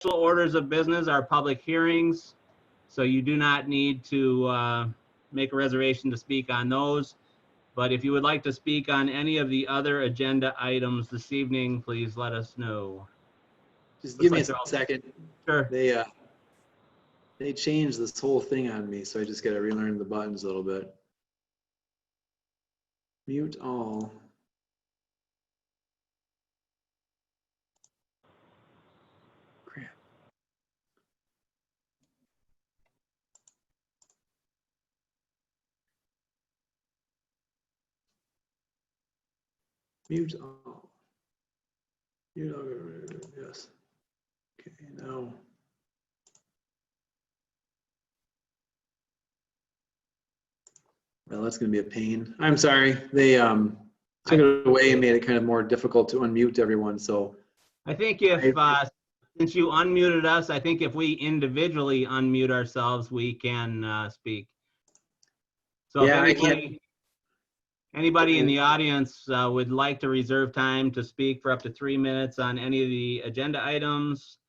orders of business are public hearings, so you do not need to make a reservation to speak on those. But if you would like to speak on any of the other agenda items this evening, please let us know. Just give me a second. Sure. They changed this whole thing on me, so I just got to relearn the buttons a little bit. Mute all. Crap. Mute all. Mute all. Yes. Okay, now. Well, that's going to be a pain. I'm sorry. They took it away and made it kind of more difficult to unmute everyone. So I think if, since you unmuted us, I think if we individually unmute ourselves, we can speak. So yeah, if anybody in the audience would like to reserve time to speak for up to 3 minutes on any of the agenda items,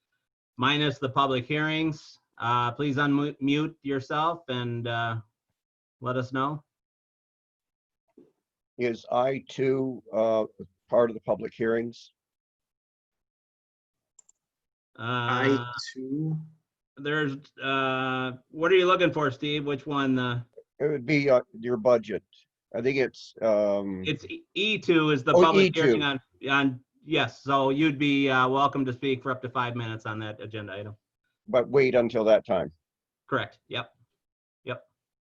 minus the public hearings, please unmute yourself and let us know. Is I2 part of the public hearings? I2. There's, what are you looking for, Steve? Which one? It would be your budget. I think it's E2 is the public hearing on, yes. So you'd be welcome to speak for up to 5 minutes on that agenda item. But wait until that time. Correct. Yep. Yep.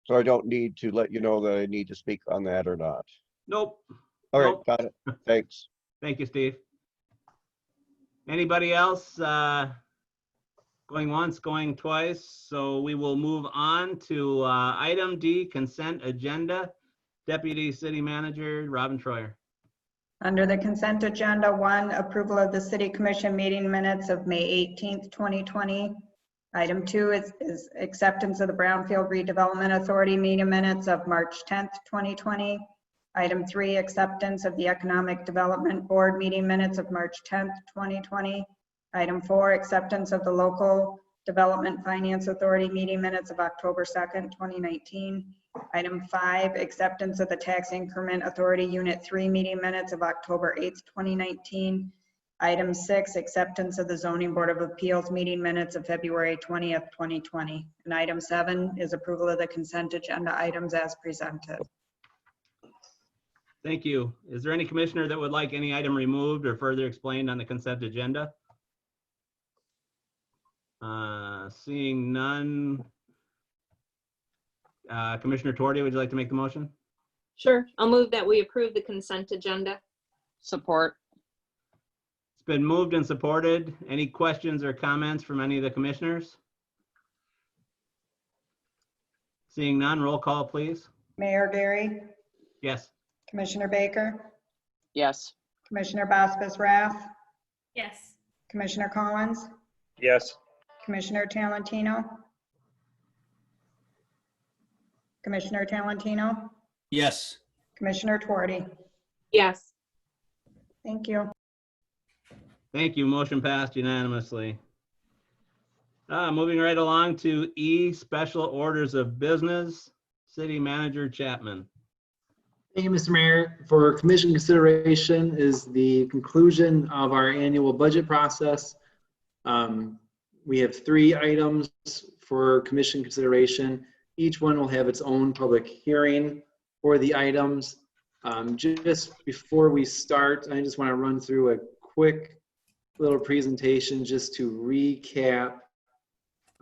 So I don't need to let you know that I need to speak on that or not. Nope. All right, Nope. got it. Thanks. Thank you, Steve. Anybody else going once, going twice? So we will move on to item D, consent agenda. Deputy City Manager Robin Troyer. Under the consent agenda, 1, approval of the City Commission meeting minutes of May 18th, 2020. Item 2 is acceptance of the Brownfield Redevelopment Authority meeting minutes of March 10th, 2020. Item 3, acceptance of the Economic Development Board meeting minutes of March 10th, 2020. Item 4, acceptance of the Local Development Finance Authority meeting minutes of October 2nd, 2019. Item 5, acceptance of the Tax Increment Authority Unit 3 meeting minutes of October 8th, 2019. Item 6, acceptance of the Zoning Board of Appeals meeting minutes of February 20th, 2020. And item 7 is approval of the consent agenda items as presented. Thank you. Is there any commissioner that would like any item removed or further explained on the consent agenda? Seeing none. Commissioner Torti, would you like to make the motion? Sure. I'll move that we approve the consent agenda. Support. It's been moved and supported. Any questions or comments from any of the commissioners? Seeing none, roll call, please. Mayor Gary, Yes. Commissioner Baker, Yes. Commissioner Bosphus-Rath, Yes. Commissioner Collins, Yes. Commissioner Talentino, Commissioner Talentino, Yes. Commissioner Torti. Yes. Thank you. Thank you. Motion passed unanimously. Moving right along to E, special orders of business. City Manager Chapman. Thank you, Mr. Mayor. For commission consideration is the conclusion of our annual budget process. We have 3 items for commission consideration. Each one will have its own public hearing for the items. Just before we start, I just want to run through a quick little presentation just to recap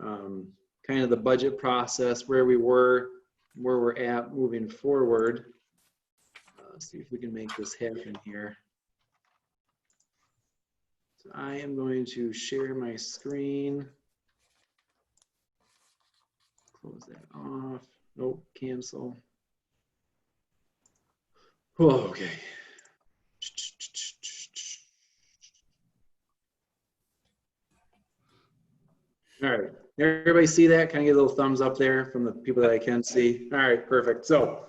kind of the budget process, where we were, where we're at moving forward. Let's see if we can make this happen here. So I am going to share my screen. Close that off. Nope, cancel. Oh, okay. All right, everybody see that? Can I get a little thumbs up there from the people that I can see? All right, perfect. So,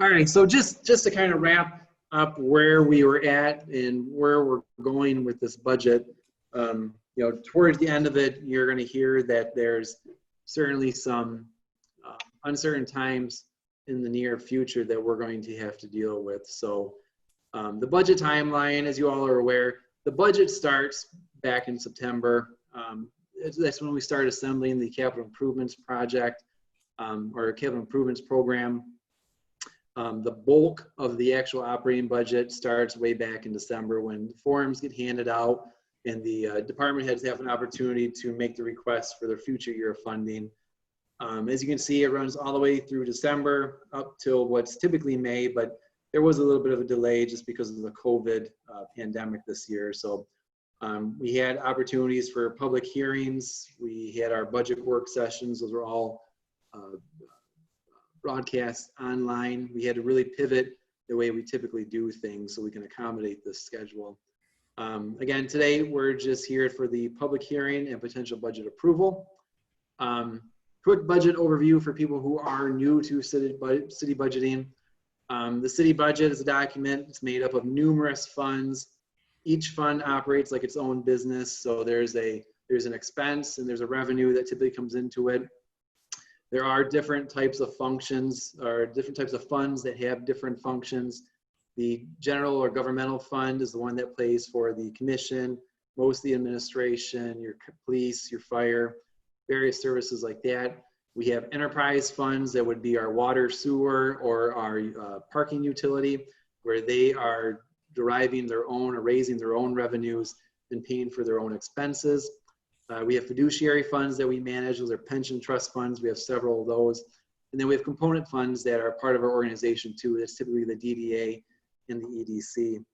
all right, so just to kind of wrap up where we were at and where we're going with this budget. towards the end of it, you're going to hear that there's certainly some uncertain times in the near future that we're going to have to deal with. So the budget timeline, as you all are aware, the budget starts back in September. That's when we start assembling the capital improvements project or capital improvements program. The bulk of the actual operating budget starts way back in December when forms get handed out and the department heads have an opportunity to make the requests for their future year of funding. As you can see, it runs all the way through December up till what's typically May, but there was a little bit of a delay just because of the COVID pandemic this year. So we had opportunities for public hearings. We had our budget work sessions. Those were all broadcast online. We had to really pivot the way we typically do things so we can accommodate this schedule. Again, today we're just here for the public hearing and potential budget approval. Quick budget overview for people who are new to city budgeting. The city budget is a document. It's made up of numerous funds. Each fund operates like its own business. So there's an expense and there's a revenue that typically comes into it. There are different types of functions or different types of funds that have different functions. The general or governmental fund is the one that pays for the commission, most of the administration, your police, your fire, various services like that. We have enterprise funds that would be our water, sewer, or our parking utility, where they are deriving their own or raising their own revenues and paying for their own expenses. We have fiduciary funds that we manage. Those are pension trust funds. We have several of those. And then we have component funds that are part of our organization too. That's typically the DDA and the EDC.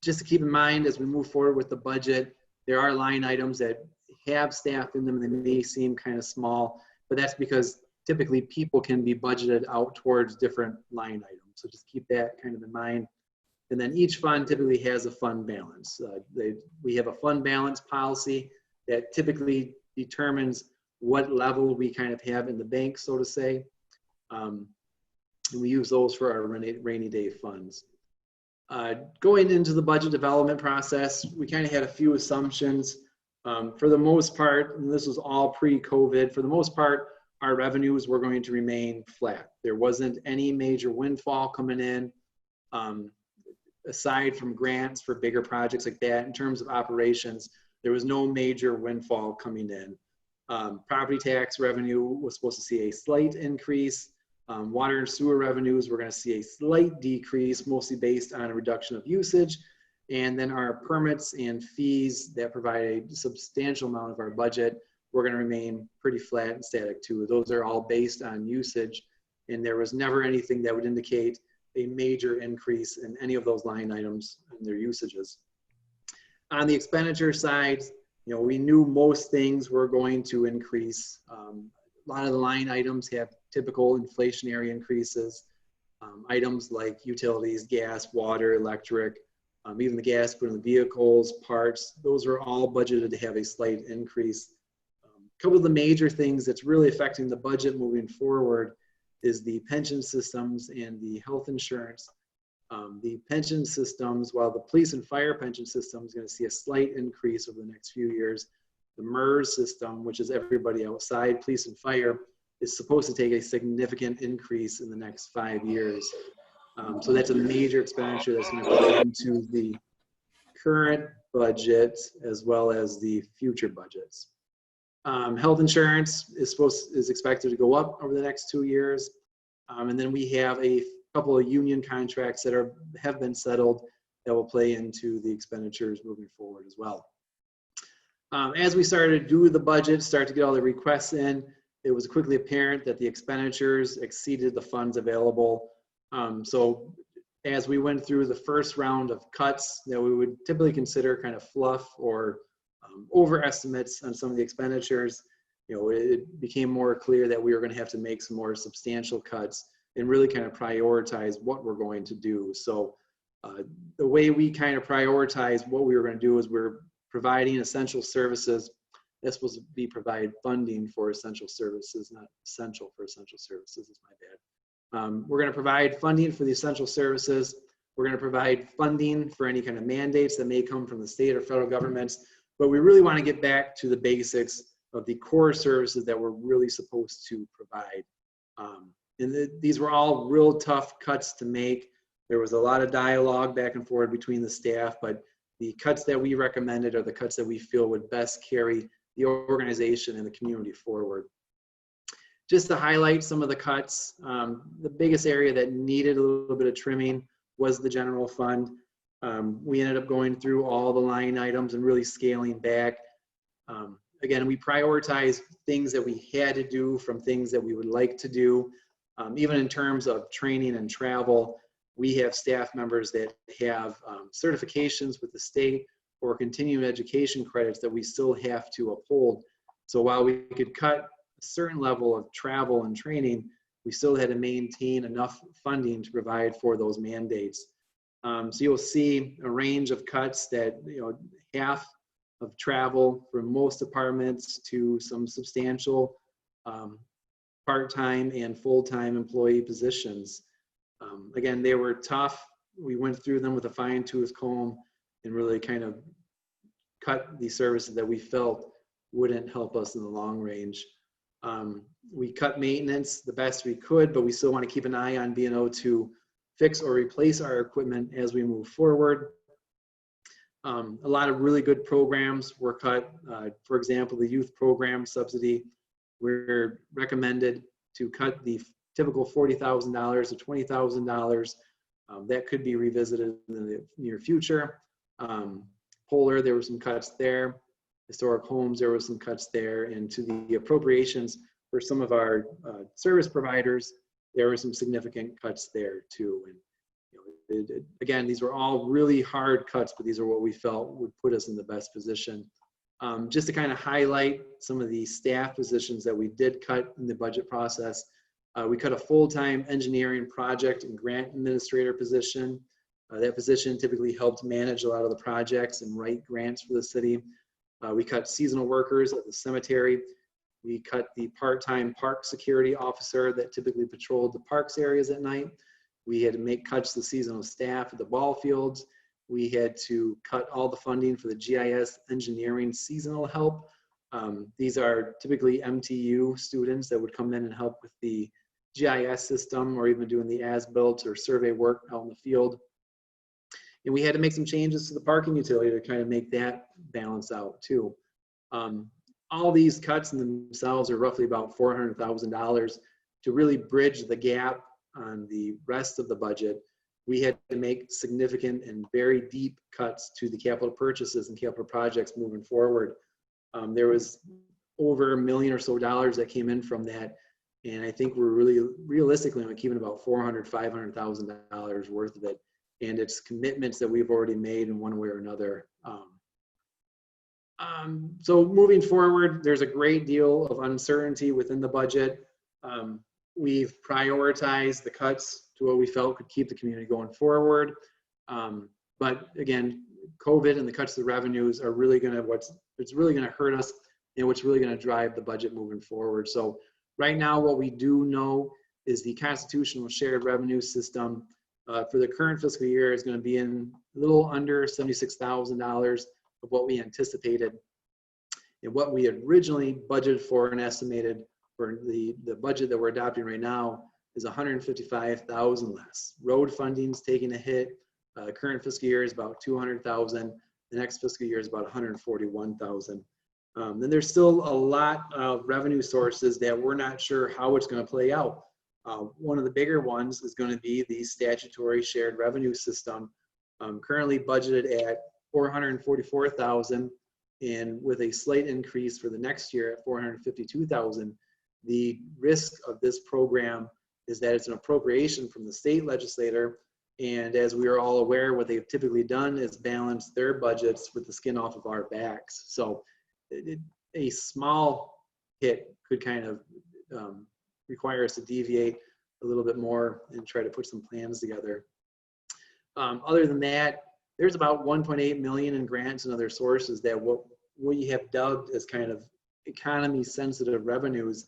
Just to keep in mind as we move forward with the budget, there are line items that have staff in them. They may seem kind of small, but that's because typically people can be budgeted out towards different line items. So just keep that kind of in mind. And then each fund typically has a fund balance. We have a fund balance policy that typically determines what level we kind of have in the bank, so to say. And we use those for our rainy day funds. Going into the budget development process, we kind of had a few assumptions. For the most part, and this was all pre-COVID, for the most part, our revenues were going to remain flat. There wasn't any major windfall coming in. Aside from grants for bigger projects like that, in terms of operations, there was no major windfall coming in. Property tax revenue was supposed to see a slight increase. Water and sewer revenues, we're going to see a slight decrease, mostly based on a reduction of usage. And then our permits and fees that provide a substantial amount of our budget, we're going to remain pretty flat and static too. Those are all based on usage. And there was never anything that would indicate a major increase in any of those line items and their usages. On the expenditure side, we knew most things were going to increase. A lot of the line items have typical inflationary increases. Items like utilities, gas, water, electric, even the gas put in the vehicles, parts, those are all budgeted to have a slight increase. A couple of the major things that's really affecting the budget moving forward is the pension systems and the health insurance. The pension systems, while the police and fire pension system is going to see a slight increase over the next few years, the MERS system, which is everybody outside police and fire, is supposed to take a significant increase in the next 5 years. So that's a major expenditure that's going to go into the current budget as well as the future budgets. Health insurance is expected to go up over the next 2 years. And then we have a couple of union contracts that have been settled that will play into the expenditures moving forward as well. As we started to do the budget, start to get all the requests in, it was quickly apparent that the expenditures exceeded the funds available. So as we went through the first round of cuts that we would typically consider kind of fluff or overestimates on some of the expenditures, it became more clear that we were going to have to make some more substantial cuts and really kind of prioritize what we're going to do. So the way we kind of prioritize what we were going to do is we're providing essential services. That's supposed to be provide funding for essential services, not essential for essential services, is my bad. We're going to provide funding for the essential services. We're going to provide funding for any kind of mandates that may come from the state or federal governments, but we really want to get back to the basics of the core services that we're really supposed to provide. These were all real tough cuts to make. There was a lot of dialogue back and forth between the staff, but the cuts that we recommended are the cuts that we feel would best carry the organization and the community forward. Just to highlight some of the cuts, the biggest area that needed a little bit of trimming was the general fund. We ended up going through all the line items and really scaling back. Again, we prioritized things that we had to do from things that we would like to do. Even in terms of training and travel, we have staff members that have certifications with the state or continuing education credits that we still have to uphold. So while we could cut a certain level of travel and training, we still had to maintain enough funding to provide for those mandates. So you'll see a range of cuts that, half of travel for most departments to some substantial part-time and full-time employee positions. Again, they were tough. We went through them with a fine-tooth comb and really kind of cut the services that we felt wouldn't help us in the long range. We cut maintenance the best we could, but we still want to keep an eye on being able to fix or replace our equipment as we move forward. A lot of really good programs were cut. For example, the youth program subsidy, we're recommended to cut the typical $40,000 to $20,000. That could be revisited in the near future. Polar, there were some cuts there. Historic homes, there were some cuts there. And to the appropriations for some of our service providers, there were some significant cuts there too. And again, these were all really hard cuts, but these are what we felt would put us in the best position. Just to kind of highlight some of the staff positions that we did cut in the budget process. We cut a full-time engineering project and grant administrator position. That position typically helped manage a lot of the projects and write grants for the city. We cut seasonal workers at the cemetery. We cut the part-time park security officer that typically patrolled the parks areas at night. We had to make cuts to seasonal staff at the ball fields. We had to cut all the funding for the GIS engineering seasonal help. These are typically MTU students that would come in and help with the GIS system or even doing the as-built or survey work out in the field. And we had to make some changes to the parking utility to kind of make that balance out too. All these cuts in themselves are roughly about $400,000 to really bridge the gap on the rest of the budget. We had to make significant and very deep cuts to the capital purchases and capital projects moving forward. There was over $1 million or so that came in from that. And I think we're really realistically only keeping about $400,000, $500,000 worth of it. And it's commitments that we've already made in one way or another. So moving forward, there's a great deal of uncertainty within the budget. We've prioritized the cuts to what we felt could keep the community going forward. But again, COVID and the cuts to the revenues are really gonna, it's really gonna hurt us and what's really gonna drive the budget moving forward. So right now, what we do know is the constitutional shared revenue system for the current fiscal year is gonna be in a little under $76,000 of what we anticipated. And what we originally budgeted for and estimated for the budget that we're adopting right now is $155,000 less. Road funding's taking a hit. Current fiscal year is about $200,000. The next fiscal year is about $141,000. Then there's still a lot of revenue sources that we're not sure how it's going to play out. One of the bigger ones is going to be the statutory shared revenue system, currently budgeted at $444,000, and with a slight increase for the next year at $452,000. The risk of this program is that it's an appropriation from the state legislator, and as we are all aware, what they've typically done is balance their budgets with the skin off of our backs. So a small hit could kind of require us to deviate a little bit more and try to put some plans together. Other than that, there's about $1.8 million in grants and other sources that what we have dubbed as kind of economy sensitive revenues.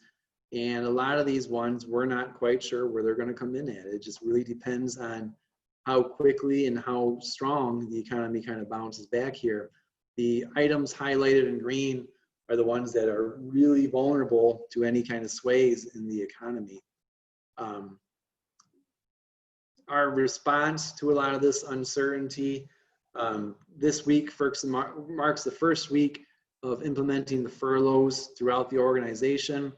And a lot of these ones, we're not quite sure where they're going to come in at. It just really depends on how quickly and how strong the economy kind of bounces back here. The items highlighted in green are the ones that are really vulnerable to any kind of sways in the economy. Our response to a lot of this uncertainty, this week marks the first week of implementing the furloughs throughout the organization.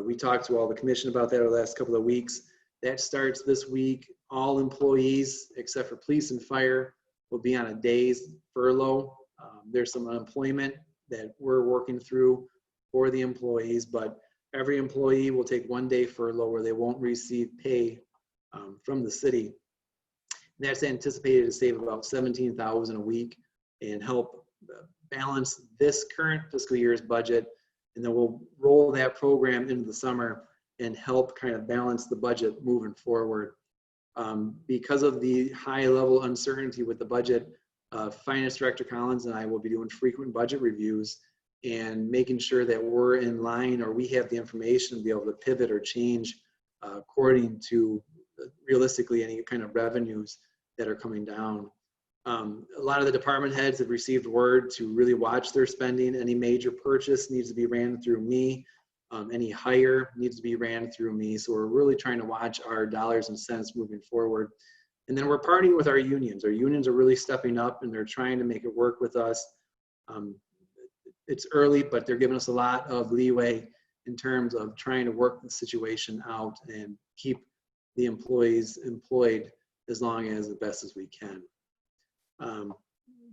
We talked to all the commission about that over the last couple of weeks. That starts this week. All employees, except for police and fire, will be on a day's furlough. There's some unemployment that we're working through for the employees, but every employee will take 1 day furlough where they won't receive pay from the city. That's anticipated to save about $17,000 a week and help balance this current fiscal year's budget. And then we'll roll that program into the summer and help kind of balance the budget moving forward. Because of the high level uncertainty with the budget, Finance Director Collins and I will be doing frequent budget reviews and making sure that we're in line, or we have the information to be able to pivot or change according to realistically any kind of revenues that are coming down. A lot of the department heads have received word to really watch their spending. Any major purchase needs to be ran through me. Any hire needs to be ran through me. So we're really trying to watch our dollars and cents moving forward. And then we're partnering with our unions. Our unions are really stepping up and they're trying to make it work with us. It's early, but they're giving us a lot of leeway in terms of trying to work the situation out and keep the employees employed as long as the best as we can.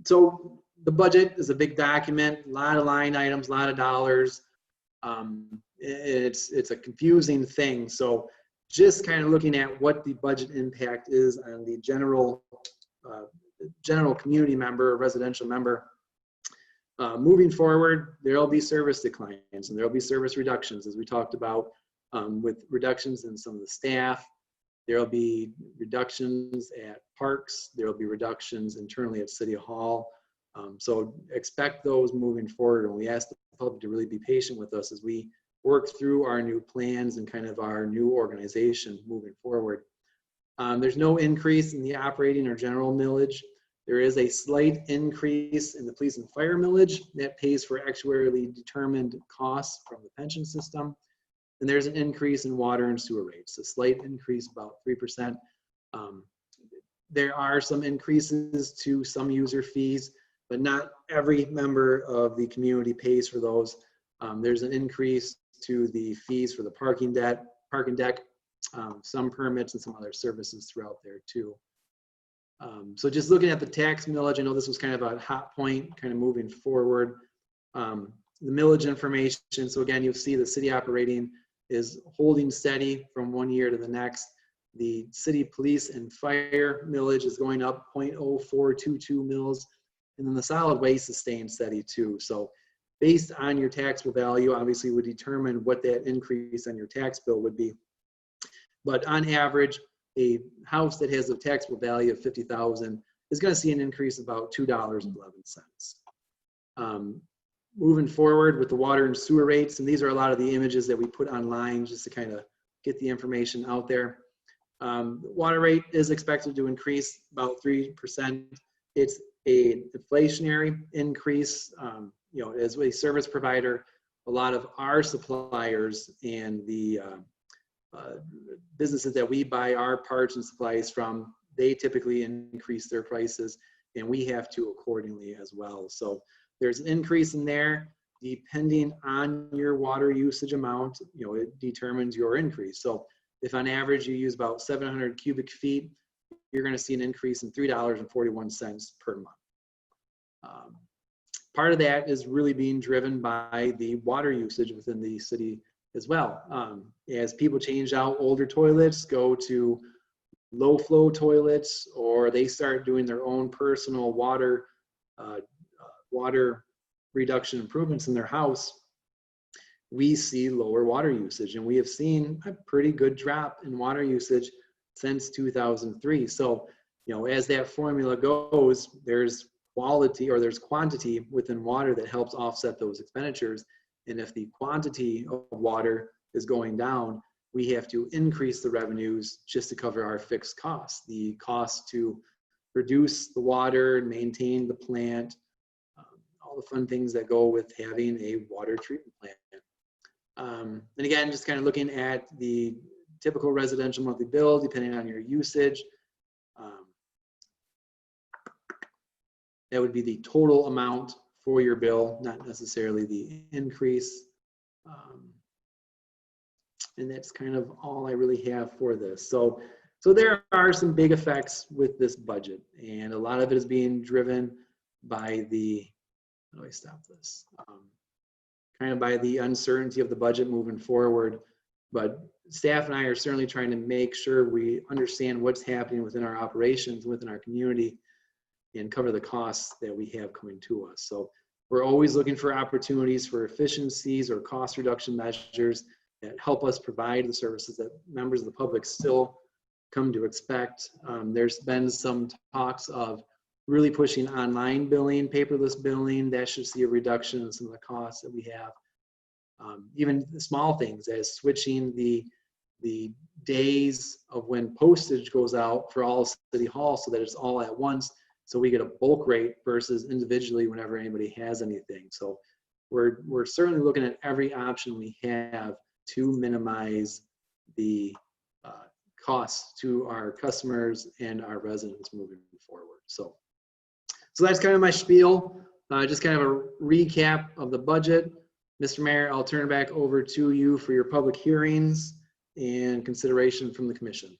So the budget is a big document, a lot of line items, a lot of dollars. It's a confusing thing. So just kind of looking at what the budget impact is on the general community member, residential member. Moving forward, there'll be service declines and there'll be service reductions, as we talked about, with reductions in some of the staff. There'll be reductions at parks. There'll be reductions internally at City Hall. So expect those moving forward. And we ask the public to really be patient with us as we work through our new plans and kind of our new organization moving forward. There's no increase in the operating or general millage. There is a slight increase in the police and fire millage that pays for actuarially determined costs from the pension system. And there's an increase in water and sewer rates, a slight increase, about 3%. There are some increases to some user fees, but not every member of the community pays for those. There's an increase to the fees for the parking deck, some permits and some other services throughout there too. So just looking at the tax millage, I know this was kind of a hot point kind of moving forward. The millage information, so again, you'll see the city operating is holding steady from one year to the next. The city police and fire millage is going up 0.0422 mils, and then the solid waste is staying steady too. So based on your taxable value, obviously would determine what that increase on your tax bill would be. But on average, a house that has a taxable value of $50,000 is going to see an increase of about $2.11. Moving forward with the water and sewer rates, and these are a lot of the images that we put online just to kind of get the information out there. Water rate is expected to increase about 3%. It's a inflationary increase. You know, as a service provider, a lot of our suppliers and the businesses that we buy our parts and supplies from, they typically increase their prices, and we have to accordingly as well. So there's an increase in there. Depending on your water usage amount, you know, it determines your increase. So if on average you use about 700 cubic feet, you're going to see an increase in $3.41 per month. Part of that is really being driven by the water usage within the city as well. As people change out older toilets, go to low flow toilets, or they start doing their own personal water reduction improvements in their house, we see lower water usage, and we have seen a pretty good drop in water usage since 2003. So, you know, as that formula goes, there's quality or there's quantity within water that helps offset those expenditures. And if the quantity of water is going down, we have to increase the revenues just to cover our fixed costs. The cost to produce the water, maintain the plant, all the fun things that go with having a water treatment plant. And again, just kind of looking at the typical residential monthly bill, depending on your usage. That would be the total amount for your bill, not necessarily the increase. And that's kind of all I really have for this. So there are some big effects with this budget, and a lot of it is being driven by the, how do I stop this? Kind of by the uncertainty of the budget moving forward. But staff and I are certainly trying to make sure we understand what's happening within our operations, within our community, and cover the costs that we have coming to us. So we're always looking for opportunities for efficiencies or cost reduction measures that help us provide the services that members of the public still come to expect. There's been some talks of really pushing online billing, paperless billing. That should see a reduction in some of the costs that we have. Even the small things as switching the days of when postage goes out for all City Hall so that it's all at once, so we get a bulk rate versus individually whenever anybody has anything. So we're certainly looking at every option we have to minimize the costs to our customers and our residents moving forward. So that's kind of my spiel, just kind of a recap of the budget. Mr. Mayor, I'll turn it back over to you for your public hearings and consideration from the commission.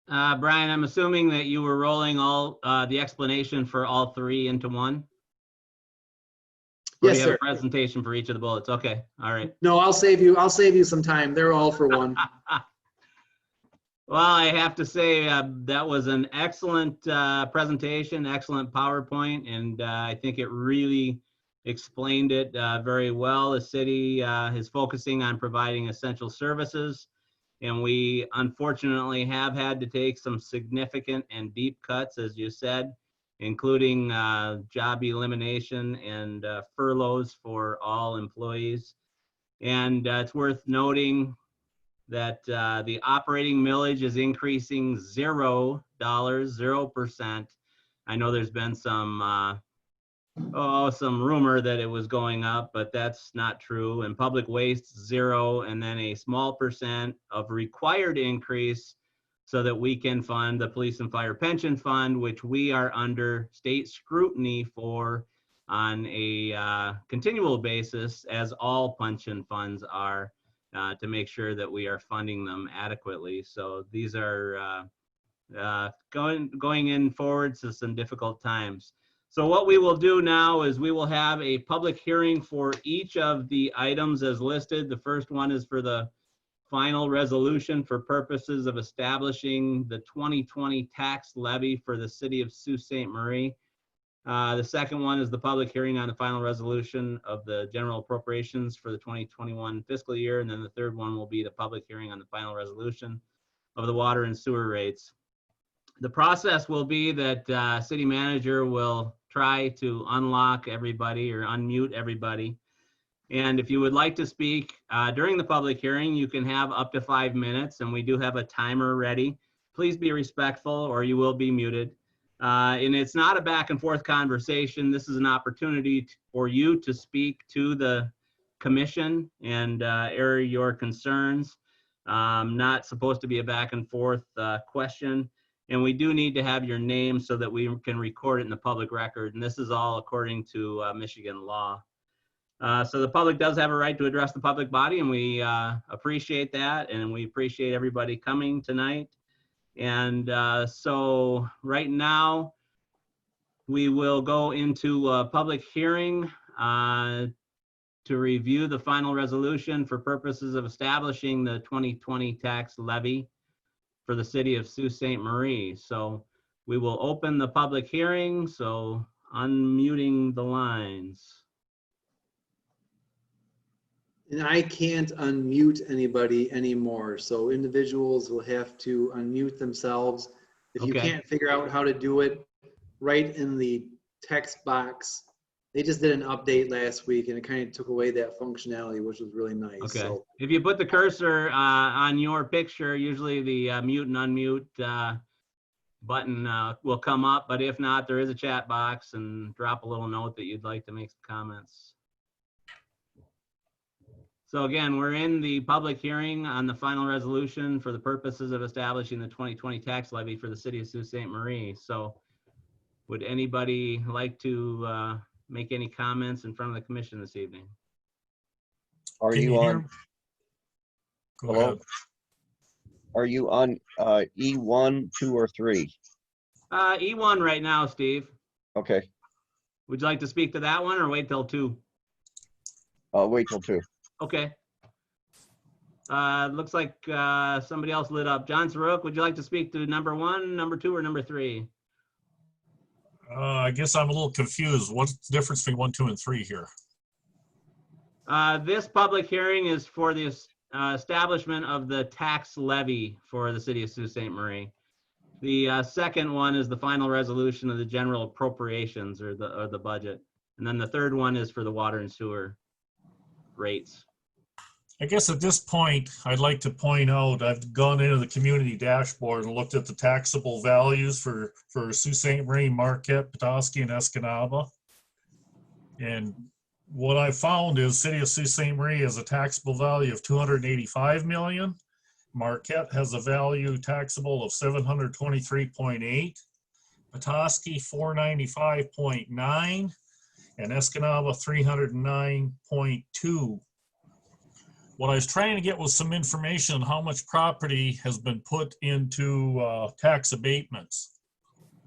Brian, I'm assuming that you were rolling all the explanation for all three into one? Or Yes, do you have sir. a presentation for each of the bullets? Okay, all right. No, I'll save you some time. They're all for one. Well, I have to say that was an excellent presentation, excellent PowerPoint, and I think it really explained it very well. The city is focusing on providing essential services, and we unfortunately have had to take some significant and deep cuts, as you said, including job elimination and furloughs for all employees. And it's worth noting that the operating millage is increasing $0, 0%. I know there's been some rumor that it was going up, but that's not true. And public waste, 0, and then a small percent of required increase so that we can fund the police and fire pension fund, which we are under state scrutiny for on a continual basis, as all pension funds are, to make sure that we are funding them adequately. So these are going in forward to some difficult times. So what we will do now is we will have a public hearing for each of the items as listed. The first one is for the final resolution for purposes of establishing the 2020 tax levy for the city of Sault Ste. Marie. The second one is the public hearing on the final resolution of the general appropriations for the 2021 fiscal year. And then the third one will be the public hearing on the final resolution of the water and sewer rates. The process will be that city manager will try to unlock everybody or unmute everybody. And if you would like to speak during the public hearing, you can have up to 5 minutes, and we do have a timer ready. Please be respectful or you will be muted. And it's not a back and forth conversation. This is an opportunity for you to speak to the commission and air your concerns. Not supposed to be a back and forth question. And we do need to have your name so that we can record it in the public record. And this is all according to Michigan law. So the public does have a right to address the public body, and we appreciate that. And we appreciate everybody coming tonight. And so right now, we will go into a public hearing to review the final resolution for purposes of establishing the 2020 tax levy for the city of Sault Ste. Marie. So we will open the public hearing, so unmuting the lines. And I can't unmute anybody anymore, so individuals will have to unmute themselves. If you Okay. can't figure out how to do it, write in the text box. They just did an update last week, and it kind of took away that functionality, which was really nice. Okay. So If you put the cursor on your picture, usually the mute and unmute button will come up, but if not, there is a chat box, and drop a little note that you'd like to make some comments. So again, we're in the public hearing on the final resolution for the purposes of establishing the 2020 tax levy for the city of Sault Ste. Marie. So would anybody like to make any comments in front of the commission this evening? Are Can you hear on? me? Go Hello? ahead. Are you on E1, 2, or 3? E1 right now, Steve. Okay, Would you like to speak to that one or wait till 2? I'll wait till 2. Okay. Looks like somebody else lit up. John Sarouk, would you like to speak to number 1, number 2, or number 3? I guess I'm a little confused. What's the difference between 1, 2, and 3 here? This public hearing is for the establishment of the tax levy for the city of Sault Ste. Marie. The second one is the final resolution of the general appropriations or the budget. And then the third one is for the water and sewer rates. I guess at this point, I'd like to point out, I've gone into the community dashboard and looked at the taxable values for Sault Ste. Marie, Marquette, Petoskey, and Escanaba. And what I found is city of Sault Ste. Marie has a taxable value of 285 million. Marquette has a value taxable of 723.8, Petoskey 495.9, and Escanaba 309.2. What I was trying to get was some information on how much property has been put into tax abatements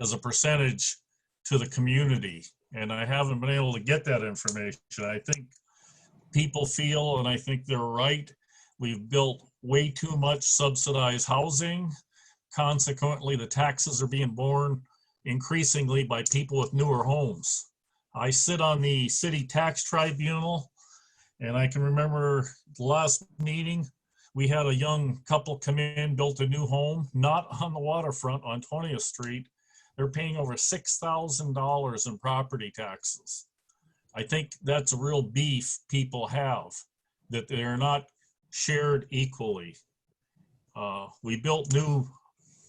as a percentage to the community. And I haven't been able to get that information. I think people feel, and I think they're right, we've built way too much subsidized housing. Consequently, the taxes are being borne increasingly by people with newer homes. I sit on the city tax tribunal, and I can remember the last meeting, we had a young couple come in, built a new home, not on the waterfront on 20th Street. They're paying over $6,000 in property taxes. I think that's a real beef people have, that they're not shared equally. We built new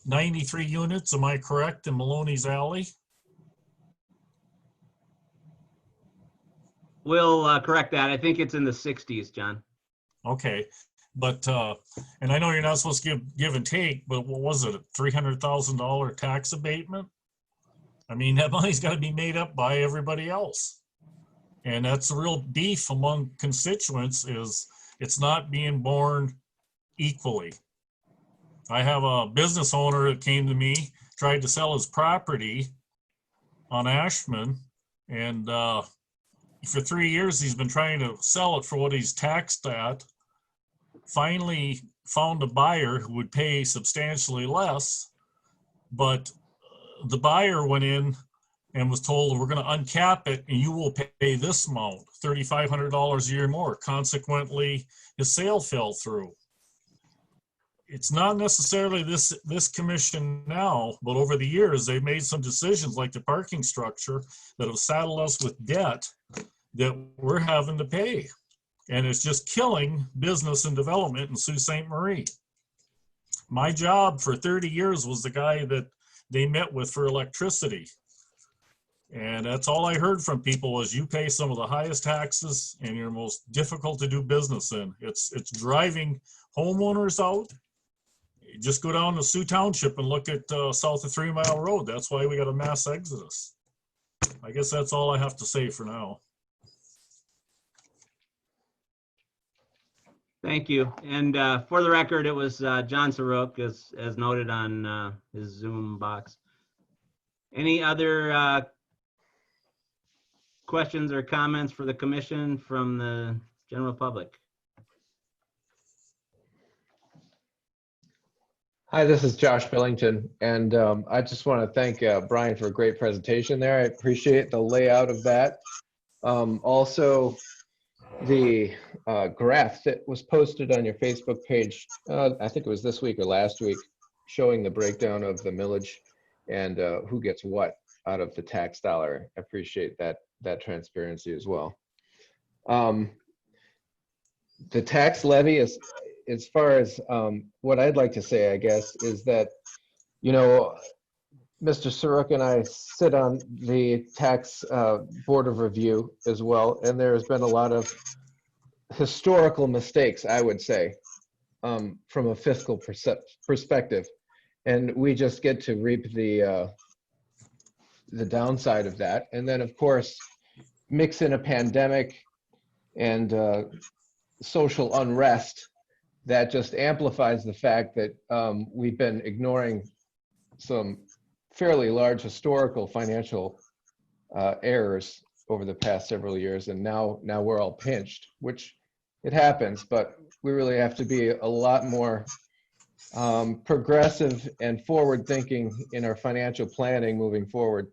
93 units, am I correct, in Maloney's Alley? We'll correct that. I think it's in the 60s, John. Okay, but, and I know you're not supposed to give and take, but what was it, a $300,000 tax abatement? I mean, that money's got to be made up by everybody else. And that's the real beef among constituents, is it's not being borne equally. I have a business owner that came to me, tried to sell his property on Ashman, and for 3 years he's been trying to sell it for what he's taxed at. Finally found a buyer who would pay substantially less, but the buyer went in and was told, we're going to uncap it and you will pay this amount, $3,500 a year more. Consequently, his sale fell through. It's not necessarily this commission now, but over the years, they've made some decisions like the parking structure that have saddled us with debt that we're having to pay. And it's just killing business and development in Sault Ste. Marie. My job for 30 years was the guy that they met with for electricity. And that's all I heard from people was, you pay some of the highest taxes and you're most difficult to do business in. It's driving homeowners out. Just go down to Sioux Township and look at south of 3 Mile Road. That's why we got a mass exodus. I guess that's all I have to say for now. Thank you. And for the record, it was John Sarouk, as noted on his Zoom box. Any other questions or comments for the commission from the general public? Hi, this is Josh Billington, and I just want to thank Brian for a great presentation there. I appreciate the layout of that. Also, the graph that was posted on your Facebook page, I think it was this week or last week, showing the breakdown of the millage and who gets what out of the tax dollar. I appreciate that transparency as well. The tax levy is, as far as what I'd like to say, I guess, is that, you know, Mr. Saruk and I sit on the tax board of review as well, and there's been a lot of historical mistakes, I would say, from a fiscal perspective, and we just get to reap the downside of that. And then, of course, mix in a pandemic and social unrest that just amplifies the fact that we've been ignoring some fairly large historical financial errors over the past several years, and now we're all pinched, which it happens, but we really have to be a lot more progressive and forward-thinking in our financial planning moving forward.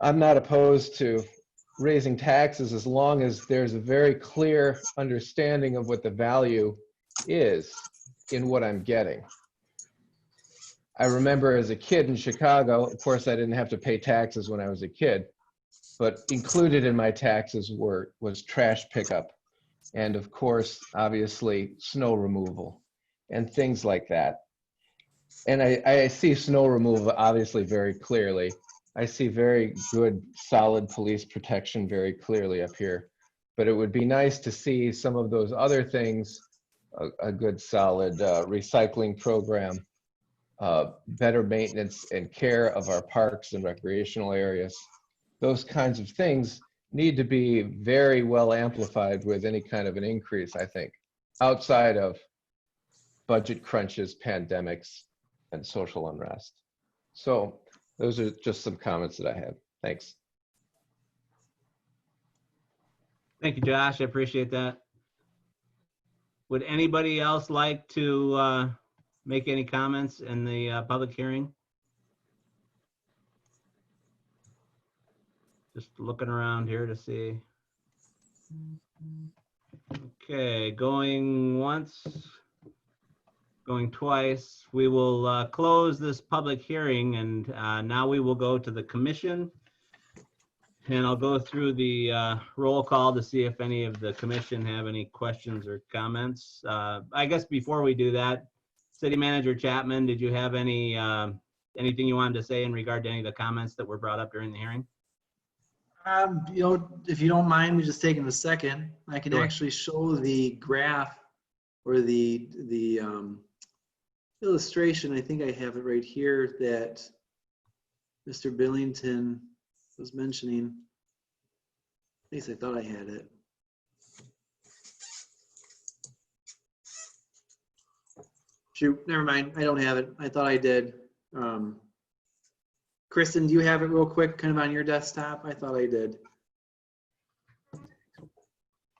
I'm not opposed to raising taxes as long as there's a very clear understanding of what the value is in what I'm getting. I remember as a kid in Chicago, of course, I didn't have to pay taxes when I was a kid, but included in my taxes was trash pickup, and of course, obviously, snow removal and things like that. And I see snow removal obviously very clearly. I see very good, solid police protection very clearly up here. But it would be nice to see some of those other things, a good, solid recycling program, better maintenance and care of our parks and recreational areas. Those kinds of things need to be very well amplified with any kind of an increase, I think, outside of budget crunches, pandemics, and social unrest. So those are just some comments that I had. Thanks. Thank you, Josh. I appreciate that. Would anybody else like to make any comments in the public hearing? Just looking around here to see. Okay, going once, going twice. We will close this public hearing, and now we will go to the commission. And I'll go through the roll call to see if any of the commission have any questions or comments. I guess before we do that, City Manager Chapman, did you have any anything you wanted to say in regard to any of the comments that were brought up during the hearing? You know, if you don't mind me just taking a second, I can Sure. actually show the graph or the illustration. I think I have it right here that Mr. Billington was mentioning. At least I thought I had it. Shoot, never mind. I don't have it. I thought I did. Kristen, do you have it real quick, kind of on your desktop? I thought I did.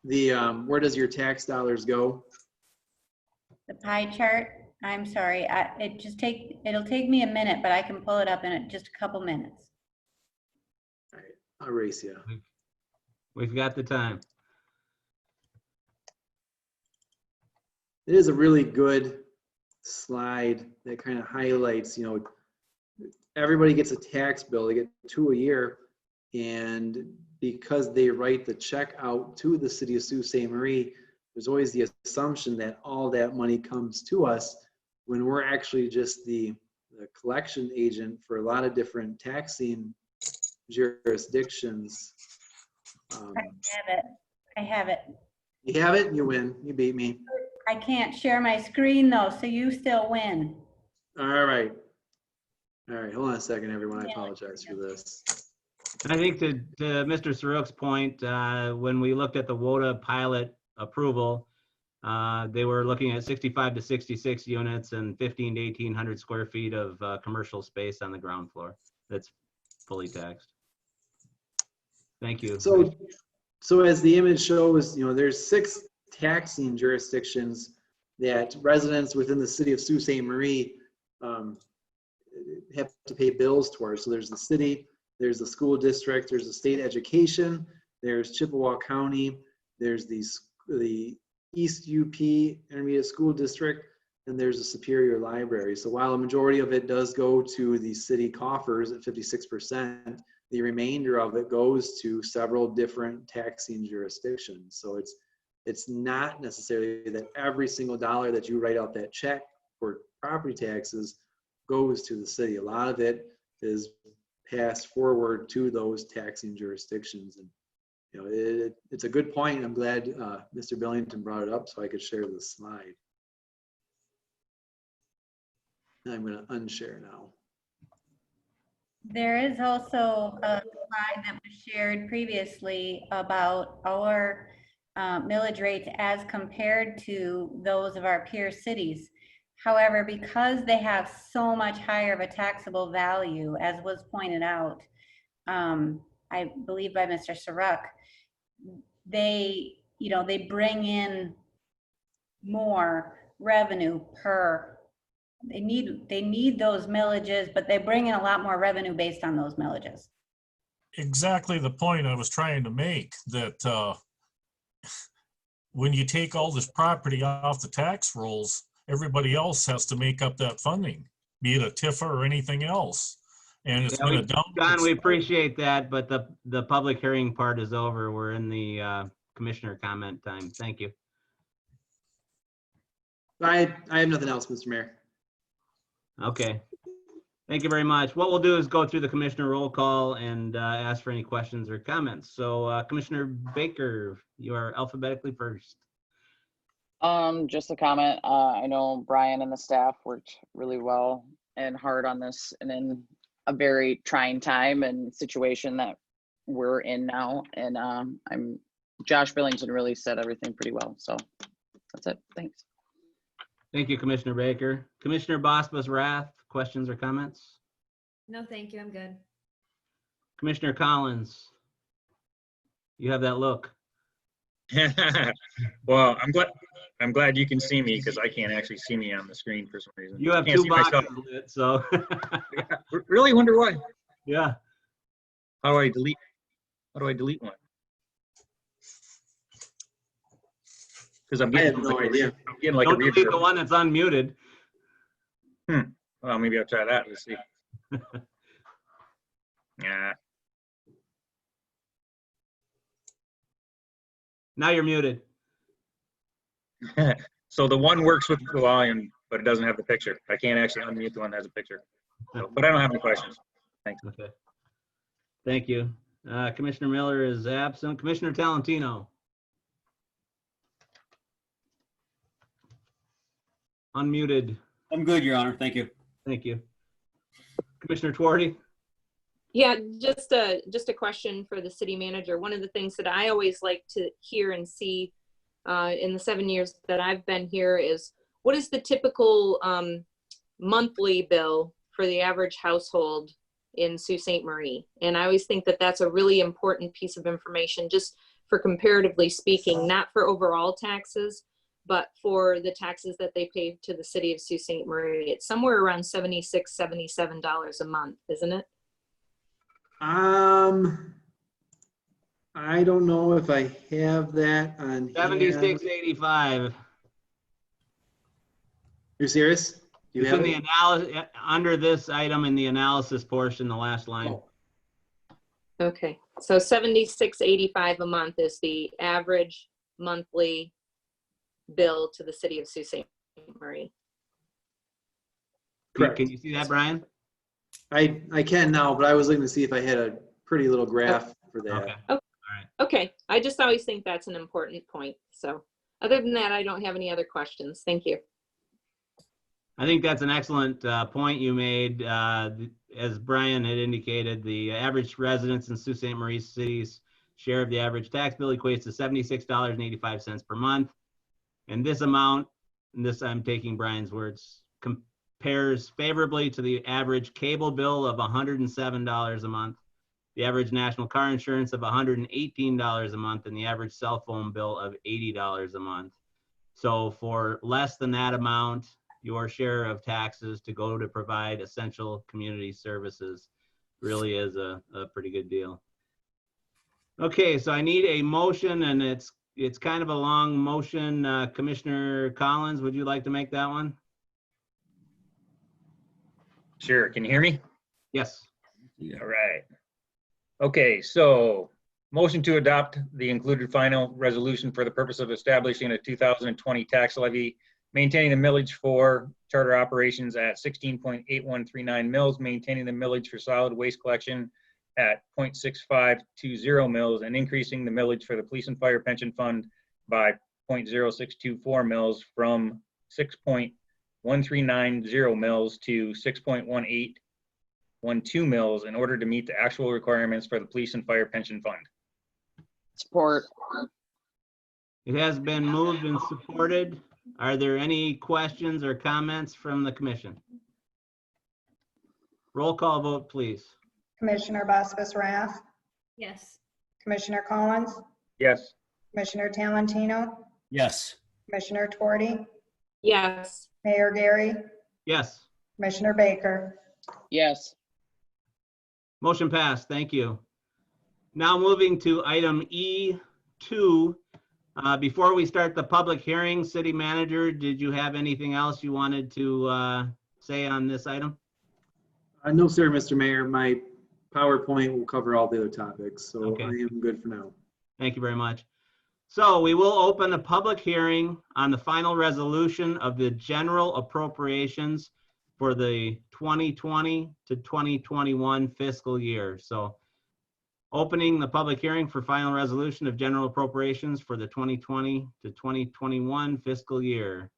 The where does your tax dollars go? The pie chart, I'm sorry, it'll take me a minute, but I can pull it up in just a couple minutes. All right, I'll race you. We've got the time. It is a really good slide that kind of highlights, you know, everybody gets a tax bill. They get 2 a year, and because they write the check out to the city of Sault Ste. Marie, there's always the assumption that all that money comes to us when we're actually just the collection agent for a lot of different taxing jurisdictions. I have it. You have it, you win. You beat me. I can't share my screen though, so you still win. All right. All right, hold on a second, everyone. I apologize for this. I think to Mr. Saruk's point, when we looked at the WODA pilot approval, they were looking at 65 to 66 units and 15 to 1,800 square feet of commercial space on the ground floor. That's fully taxed. Thank you. So as the image shows, you know, there's 6 taxing jurisdictions that residents within the city of Sault Ste. Marie have to pay bills towards. So there's the city, there's the school district, there's the state education, there's Chippewa County, there's the East UP Intermediate School District, and there's the Superior Library. So while a majority of it does go to the city coffers at 56%, the remainder of it goes to several different taxing jurisdictions. So it's not necessarily that every single dollar that you write out that check for property taxes goes to the city. A lot of it is passed forward to those taxing jurisdictions. And, you know, it's a good point. I'm glad Mr. Billington brought it up so I could share the slide. And I'm going to unshare now. There is also a slide that was shared previously about our millage rates as compared to those of our peer cities. However, because they have so much higher of a taxable value, as was pointed out, I believe by Mr. Saruk, they bring in more revenue per. They need those millages, but they bring in a lot more revenue based on those millages. Exactly the point I was trying to make, that when you take all this property off the tax rolls, everybody else has to make up that funding, be it a TIFA or anything else. And it's been a downward John, we spiral. appreciate that, but the public hearing part is over. We're in the commissioner comment time. Thank you. I have nothing else, Mr. Mayor. Okay. Thank you very much. What we'll do is go through the commissioner roll call and ask for any questions or comments. So Commissioner Baker, you are alphabetically first. Just a comment. I know Brian and the staff worked really well and hard on this, and in a very trying time and situation that we're in now. And Josh Billington really said everything pretty well. So that's it. Thanks. Thank you, Commissioner Baker. Commissioner Bosbas Rath, questions or comments? No, thank you. I'm good. Commissioner Collins, you have that look. Well, I'm glad you can see me because I can't actually see me on the screen for some reason. You have Can't two see boxes myself. lit, so. Really wonder why. Yeah. How do I delete one? Because I'm I getting, have no idea. I'm getting like Don't a delete reader. the one that's unmuted. Well, maybe I'll try that. Let's see. Yeah. Now you're muted. So the one works with the volume, but it doesn't have the picture. I can't actually unmute the one that has a picture. So, but I don't have any questions. Thanks. Okay. Thank you. Commissioner Miller is absent. Commissioner Talentino. Unmuted. I'm good, Your Honor. Thank you. Thank you. Commissioner Twardy. Yeah, just a question for the city manager. One of the things that I always like to hear and see in the 7 years that I've been here is, what is the typical monthly bill for the average household in Sault Ste. Marie? And I always think that that's a really important piece of information, just for comparatively speaking, not for overall taxes, but for the taxes that they pay to the city of Sault Ste. Marie. It's somewhere around $76, $77 a month, isn't it? I don't know if I have that on hand. 76.85. You're serious? Do you It's have in the it? analysis under this item in the analysis portion, the last line. Oh. Okay, so $76.85 a month is the average monthly bill to the city of Sault Ste. Marie. Correct. Can you see that, Brian? I can now, but I was looking to see if I had a pretty little graph for that. Okay. Okay, I just always think that's an important point. So other than that, I don't have any other questions. Thank you. I think that's an excellent point you made. As Brian had indicated, the average residents in Sault Ste. Marie city's share of the average tax bill equates to $76.85 per month. And this amount, and this I'm taking Brian's words, compares favorably to the average cable bill of $107 a month, the average national car insurance of $118 a month, and the average cell phone bill of $80 a month. So for less than that amount, your share of taxes to go to provide essential community services really is a pretty good deal. Okay, so I need a motion, and it's kind of a long motion. Commissioner Collins, would you like to make that one? Sure. Can you hear me? Yes. All right. Okay, so motion to adopt the included final resolution for the purpose of establishing a 2020 tax levy maintaining the millage for charter operations at 16.8139 mils, maintaining the millage for solid waste collection at 0.6520 mils, and increasing the millage for the police and fire pension fund by 0.0624 mils from 6.1390 mils to 6.1812 mils in order to meet the actual requirements for the police and fire pension fund. Support. It has been moved and supported. Are there any questions or comments from the commission? Roll call vote, please. Commissioner Vasquez Rath, Yes. Commissioner Collins, Yes. Commissioner Talentino, Yes. Commissioner Twardy, Yes. Mayor Gary, Yes, Commissioner Baker. Yes. motion passed. Thank you. Now moving to item E2. Before we start the public hearing, City Manager, did you have anything else you wanted to say on this item? No, sir, Mr. Mayor. My PowerPoint will cover all the other topics, so Okay. I am good for now. Thank you very much. So we will open a public hearing on the final resolution of the general appropriations for the 2020 to 2021 fiscal year. So opening the public hearing for final resolution of general appropriations for the 2020 to 2021 fiscal year.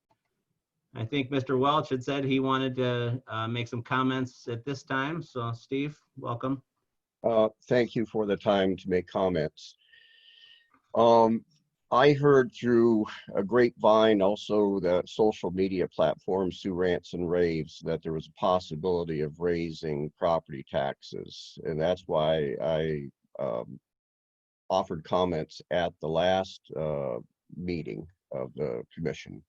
I think Mr. Welch had said he wanted to make some comments at this time. So Steve, welcome. Thank you for the time to make comments. I heard through a grapevine, also the social media platforms, through rants and raves, that there was a possibility of raising property taxes. And that's why I offered comments at the last meeting of the commission.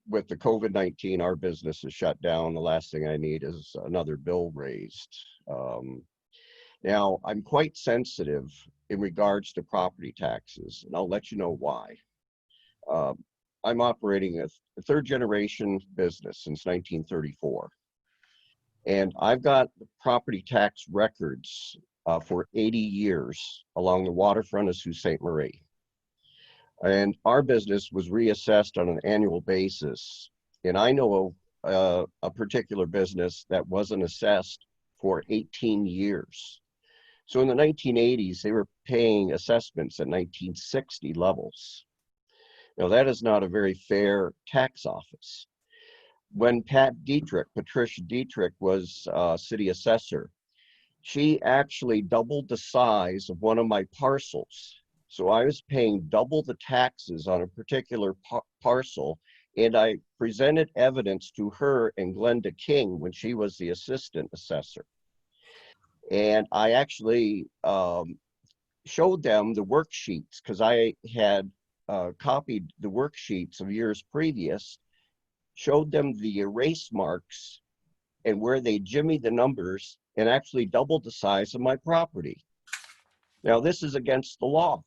With the COVID-19, our business is shut down. The last thing I need is another bill raised. Now, I'm quite sensitive in regards to property taxes, and I'll let you know why. I'm operating a third generation business since 1934. And I've got the property tax records for 80 years along the waterfront of Sault Ste. Marie. And our business was reassessed on an annual basis. And I know a particular business that wasn't assessed for 18 years. So in the 1980s, they were paying assessments at 1960 levels. Now that is not a very fair tax office. When Patricia Dietrich was city assessor, she actually doubled the size of one of my parcels. So I was paying double the taxes on a particular parcel, and I presented evidence to her and Glenda King when she was the assistant assessor. And I actually showed them the worksheets because I had copied the worksheets of years previous, showed them the erase marks and where they jimmied the numbers and actually doubled the size of my property. Now, this is against the law.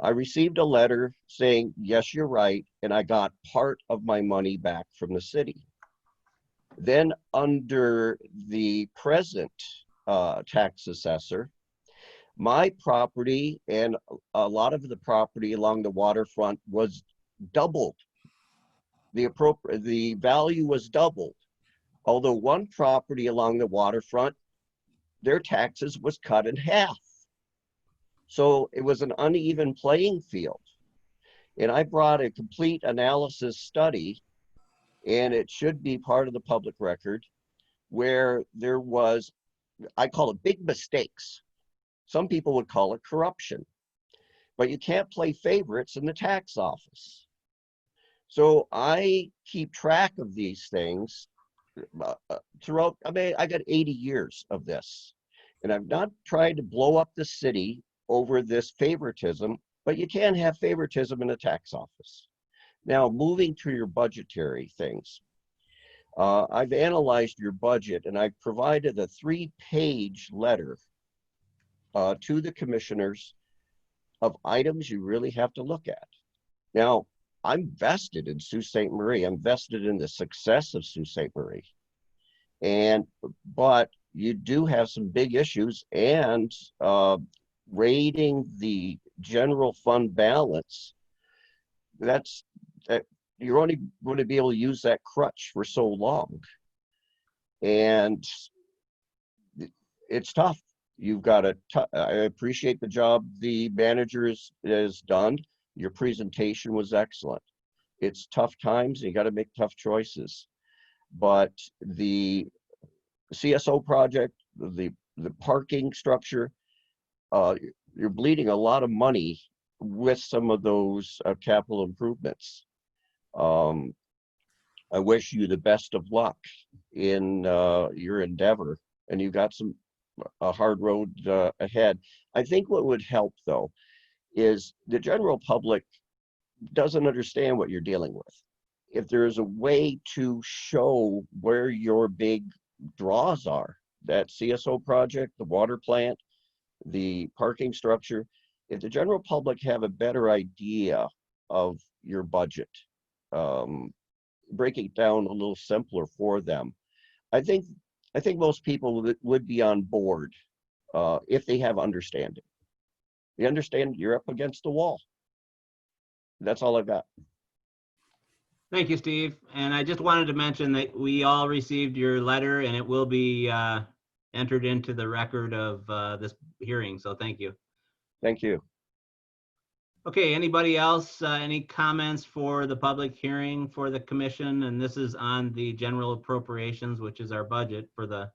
I received a letter saying, yes, you're right, and I got part of my money back from the city. Then under the present tax assessor, my property and a lot of the property along the waterfront was doubled. The value was doubled. Although one property along the waterfront, their taxes was cut in half. So it was an uneven playing field. And I brought a complete analysis study, and it should be part of the public record, where there was, I call it big mistakes. Some people would call it corruption, but you can't play favorites in the tax office. So I keep track of these things throughout. I mean, I got 80 years of this, and I've not tried to blow up the city over this favoritism, but you can't have favoritism in a tax office. Now, moving to your budgetary things, I've analyzed your budget, and I've provided a 3-page letter to the commissioners of items you really have to look at. Now, I'm vested in Sault Ste. Marie. I'm vested in the success of Sault Ste. Marie. But you do have some big issues, and rating the general fund balance, you're only going to be able to use that crutch for so long. And it's tough. You've got to, I appreciate the job the manager has done. Your presentation was excellent. It's tough times and you got to make tough choices. But the CSO project, the parking structure, you're bleeding a lot of money with some of those capital improvements. I wish you the best of luck in your endeavor, and you've got a hard road ahead. I think what would help, though, is the general public doesn't understand what you're dealing with. If there's a way to show where your big draws are, that CSO project, the water plant, the parking structure, if the general public have a better idea of your budget, break it down a little simpler for them, I think most people would be on board if they have understanding. They understand you're up against the wall. That's all I've got. Thank you, Steve. And I just wanted to mention that we all received your letter and it will be entered into the record of this hearing. So thank you. Thank you. Okay, anybody else, any comments for the public hearing for the commission? And this is on the general appropriations, which is our budget for the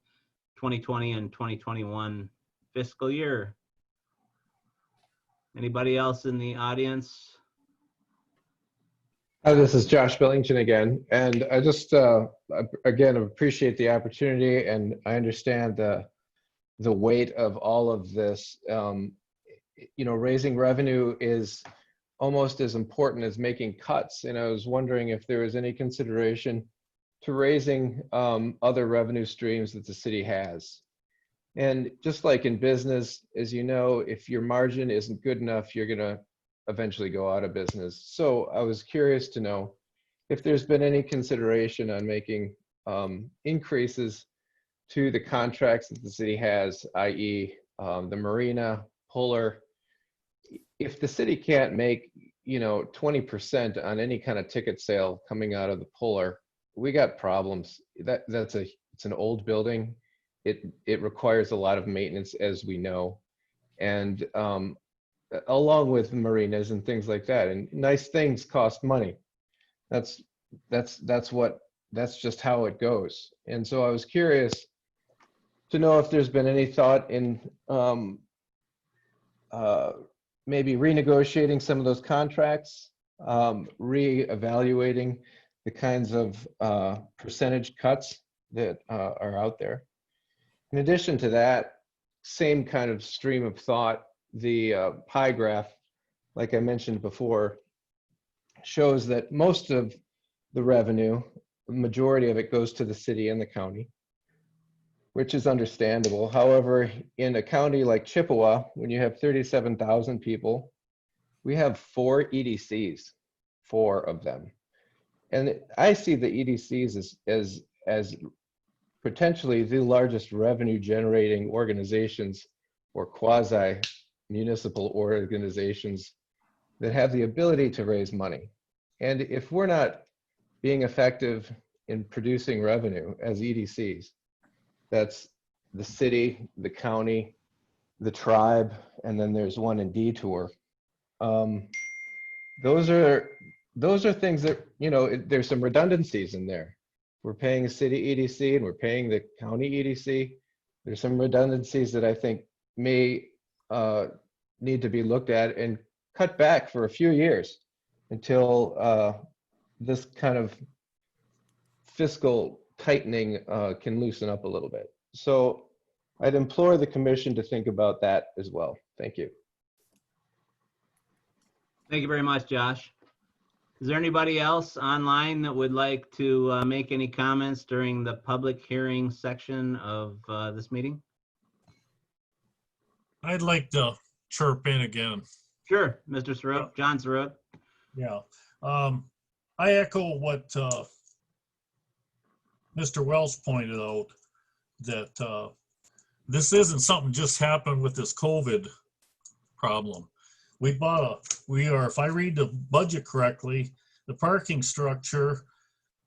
2020 and 2021 fiscal year. Anybody else in the audience? Hi, this is Josh Billington again, and I just again appreciate the opportunity, and I understand the weight of all of this. You know, raising revenue is almost as important as making cuts, and I was wondering if there was any consideration to raising other revenue streams that the city has. And just like in business, as you know, if your margin isn't good enough, you're gonna eventually go out of business. So I was curious to know if there's been any consideration on making increases to the contracts that the city has, i.e. the marina, Polar. If the city can't make, you know, 20% on any kind of ticket sale coming out of the Polar, we got problems. It's an old building. It requires a lot of maintenance, as we know. And along with marinas and things like that, and nice things cost money. That's just how it goes. And so I was curious to know if there's been any thought in maybe renegotiating some of those contracts, reevaluating the kinds of percentage cuts that are out there. In addition to that, same kind of stream of thought, the pie graph, like I mentioned before, shows that most of the revenue, the majority of it, goes to the city and the county, which is understandable. However, in a county like Chippewa, when you have 37,000 people, we have 4 EDCs, 4 of them. And I see the EDCs as potentially the largest revenue generating organizations or quasi municipal organizations that have the ability to raise money. And if we're not being effective in producing revenue as EDCs, that's the city, the county, the tribe, and then there's one in Detour. Those are things that, you know, there's some redundancies in there. We're paying a city EDC and we're paying the county EDC. There's some redundancies that I think may need to be looked at and cut back for a few years until this kind of fiscal tightening can loosen up a little bit. So I'd implore the commission to think about that as well. Thank you. Thank you very much, Josh. Is there anybody else online that would like to make any comments during the public hearing section of this meeting? I'd like to chirp in again. Sure, Mr. Sarup, John Sarup. Yeah. I echo what Mr. Wells pointed out, that this isn't something just happened with this COVID problem. If I read the budget correctly, the parking structure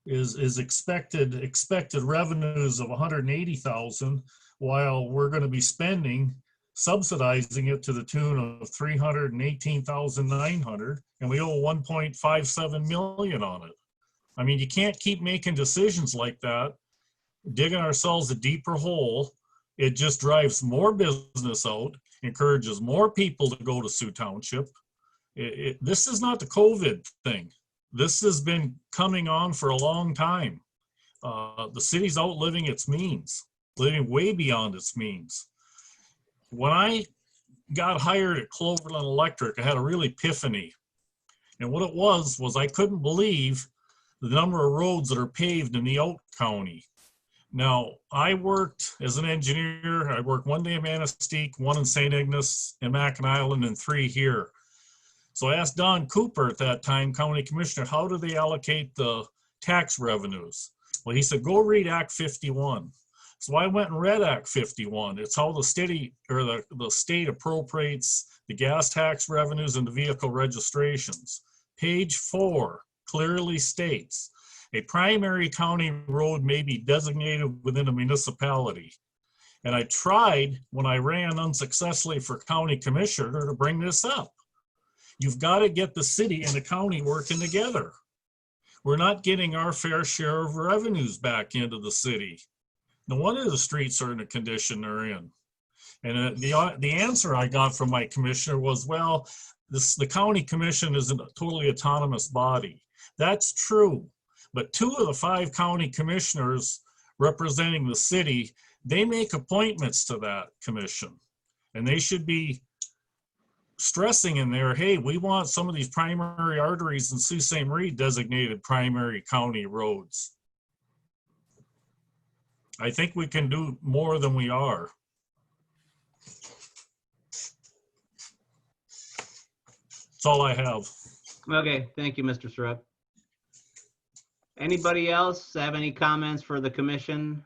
is expected revenues of 180,000, while we're going to be subsidizing it to the tune of 318,900, and we owe 1.57 million on it. I mean, you can't keep making decisions like that, digging ourselves a deeper hole. It just drives more business out, encourages more people to go to Sioux Township. This is not the COVID thing. This has been coming on for a long time. The city's outliving its means, living way beyond its means. When I got hired at Cloverland Electric, I had a real epiphany. And what it was I couldn't believe the number of roads that are paved in the Out County. Now, I worked as an engineer. I worked 1 day in Manistee, 1 in St. Ignace and Mackinac Island, and 3 here. So I asked Don Cooper at that time, County Commissioner, how do they allocate the tax revenues? Well, he said, go read Act 51. So I went and read Act 51. It's how the city or the state appropriates the gas tax revenues and the vehicle registrations. Page 4 clearly states, a primary county road may be designated within a municipality. And I tried, when I ran unsuccessfully for county commissioner, to bring this up. You've got to get the city and the county working together. We're not getting our fair share of revenues back into the city. No wonder the streets are in the condition they're in. And the answer I got from my commissioner was, well, the county commission is a totally autonomous body. That's true. But 2 of the 5 county commissioners representing the city, they make appointments to that commission. And they should be stressing in there, hey, we want some of these primary arteries in Sault Ste. Marie designated primary county roads. I think we can do more than we are. That's all I have. Okay, thank you, Mr. Sarup. Anybody else have any comments for the commission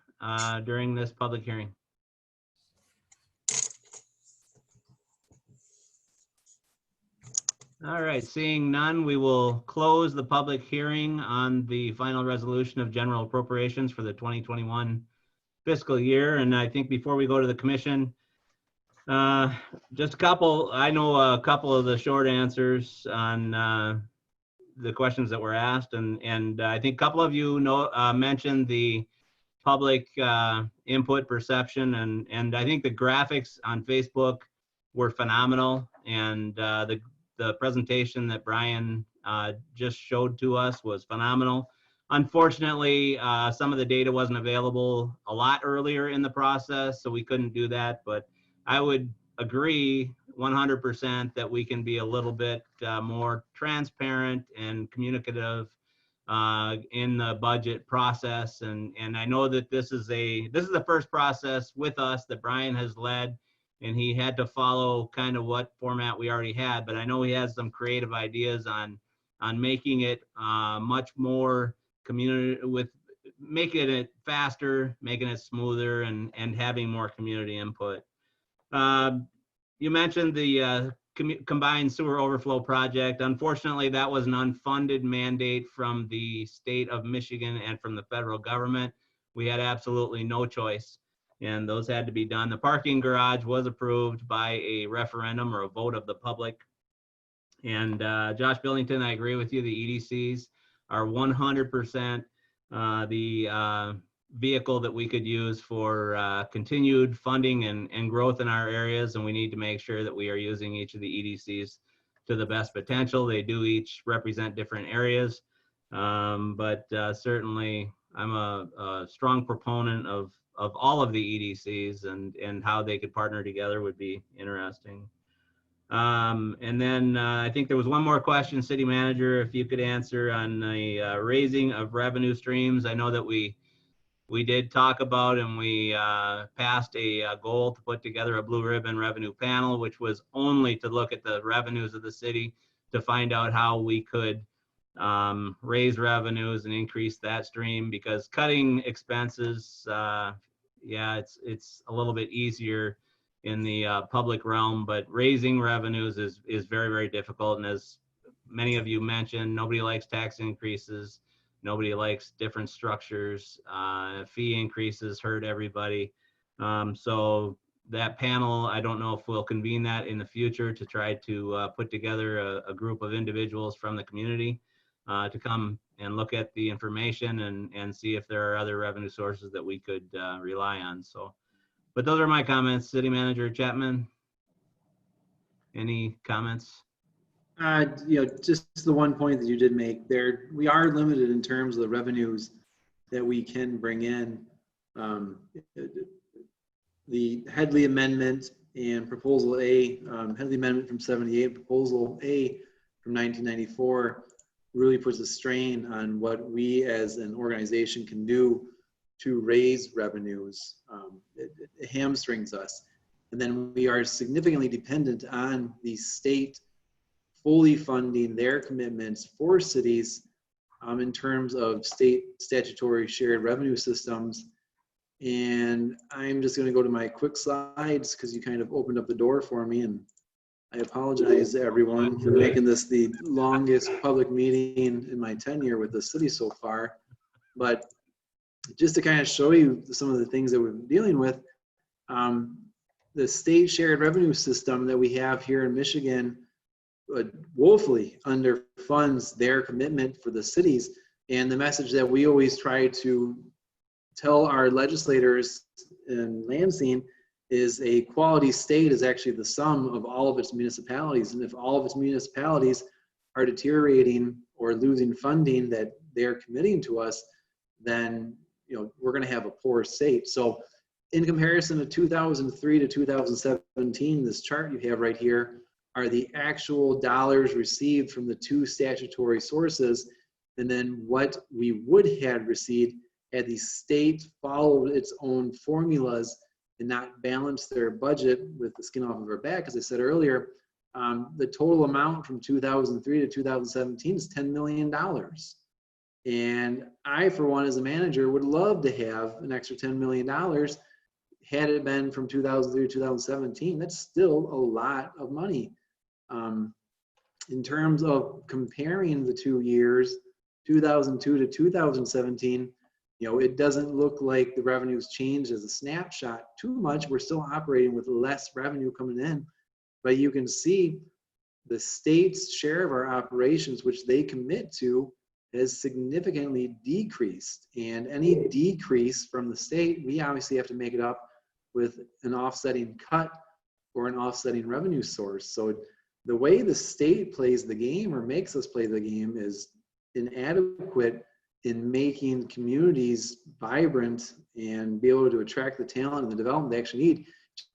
during this public hearing? All right, seeing none, we will close the public hearing on the final resolution of general appropriations for the 2021 fiscal year. And I think before we go to the commission, just a couple, I know a couple of the short answers on the questions that were asked. And I think a couple of you mentioned the public input perception. And I think the graphics on Facebook were phenomenal. And the presentation that Brian just showed to us was phenomenal. Unfortunately, some of the data wasn't available a lot earlier in the process, so we couldn't do that. But I would agree 100% that we can be a little bit more transparent and communicative in the budget process. And I know that this is the first process with us that Brian has led, and he had to follow kind of what format we already had. But I know he has some creative ideas on making it much more community, with making it faster, making it smoother, and having more community input. You mentioned the combined sewer overflow project. Unfortunately, that was an unfunded mandate from the state of Michigan and from the federal government. We had absolutely no choice, and those had to be done. The parking garage was approved by a referendum or a vote of the public. And Josh Billington, I agree with you. The EDCs are 100% the vehicle that we could use for continued funding and growth in our areas. And we need to make sure that we are using each of the EDCs to the best potential. They do each represent different areas. But certainly I'm a strong proponent of all of the EDCs, and how they could partner together would be interesting. And then I think there was one more question, City Manager, if you could answer on the raising of revenue streams. I know that we did talk about, and we passed a goal to put together a blue ribbon revenue panel, which was only to look at the revenues of the city to find out how we could raise revenues and increase that stream, because cutting expenses, yeah, it's a little bit easier in the public realm, but raising revenues is very, very difficult. And as many of you mentioned, nobody likes tax increases. Nobody likes different structures. Fee increases hurt everybody. So that panel, I don't know if we'll convene that in the future to try to put together a group of individuals from the community to come and look at the information and see if there are other revenue sources that we could rely on. So, but those are my comments. City Manager Chapman, any comments? Just the one point that you did make there, we are limited in terms of the revenues that we can bring in. The Headley Amendment and Proposal A, Headley Amendment from 78, Proposal A from 1994 really puts a strain on what we as an organization can do to raise revenues. It hamstrings us. And then we are significantly dependent on the state fully funding their commitments for cities in terms of state statutory shared revenue systems. And I'm just going to go to my quick slides because you kind of opened up the door for me, and I apologize to everyone for making this the longest public meeting in my tenure with the city so far. But just to kind of show you some of the things that we're dealing with, the state shared revenue system that we have here in Michigan woefully underfunds their commitment for the cities. And the message that we always try to tell our legislators in Lansing is a quality state is actually the sum of all of its municipalities. And if all of its municipalities are deteriorating or losing funding that they're committing to us, then we're going to have a poor state. So in comparison to 2003 to 2017, this chart you have right here are the actual dollars received from the two statutory sources, and then what we would have received had the state followed its own formulas and not balanced their budget with the skin off of our back. As I said earlier, the total amount from 2003 to 2017 is $10 million. And I, for one, as a manager, would love to have an extra $10 million. Had it been from 2003 to 2017, that's still a lot of money. In terms of comparing the 2 years, 2002 to 2017, it doesn't look like the revenues changed as a snapshot too much. We're still operating with less revenue coming in, but you can see the state's share of our operations, which they commit to, has significantly decreased. And any decrease from the state, we obviously have to make it up with an offsetting cut or an offsetting revenue source. So the way the state plays the game or makes us play the game is inadequate in making communities vibrant and be able to attract the talent and the development they actually need.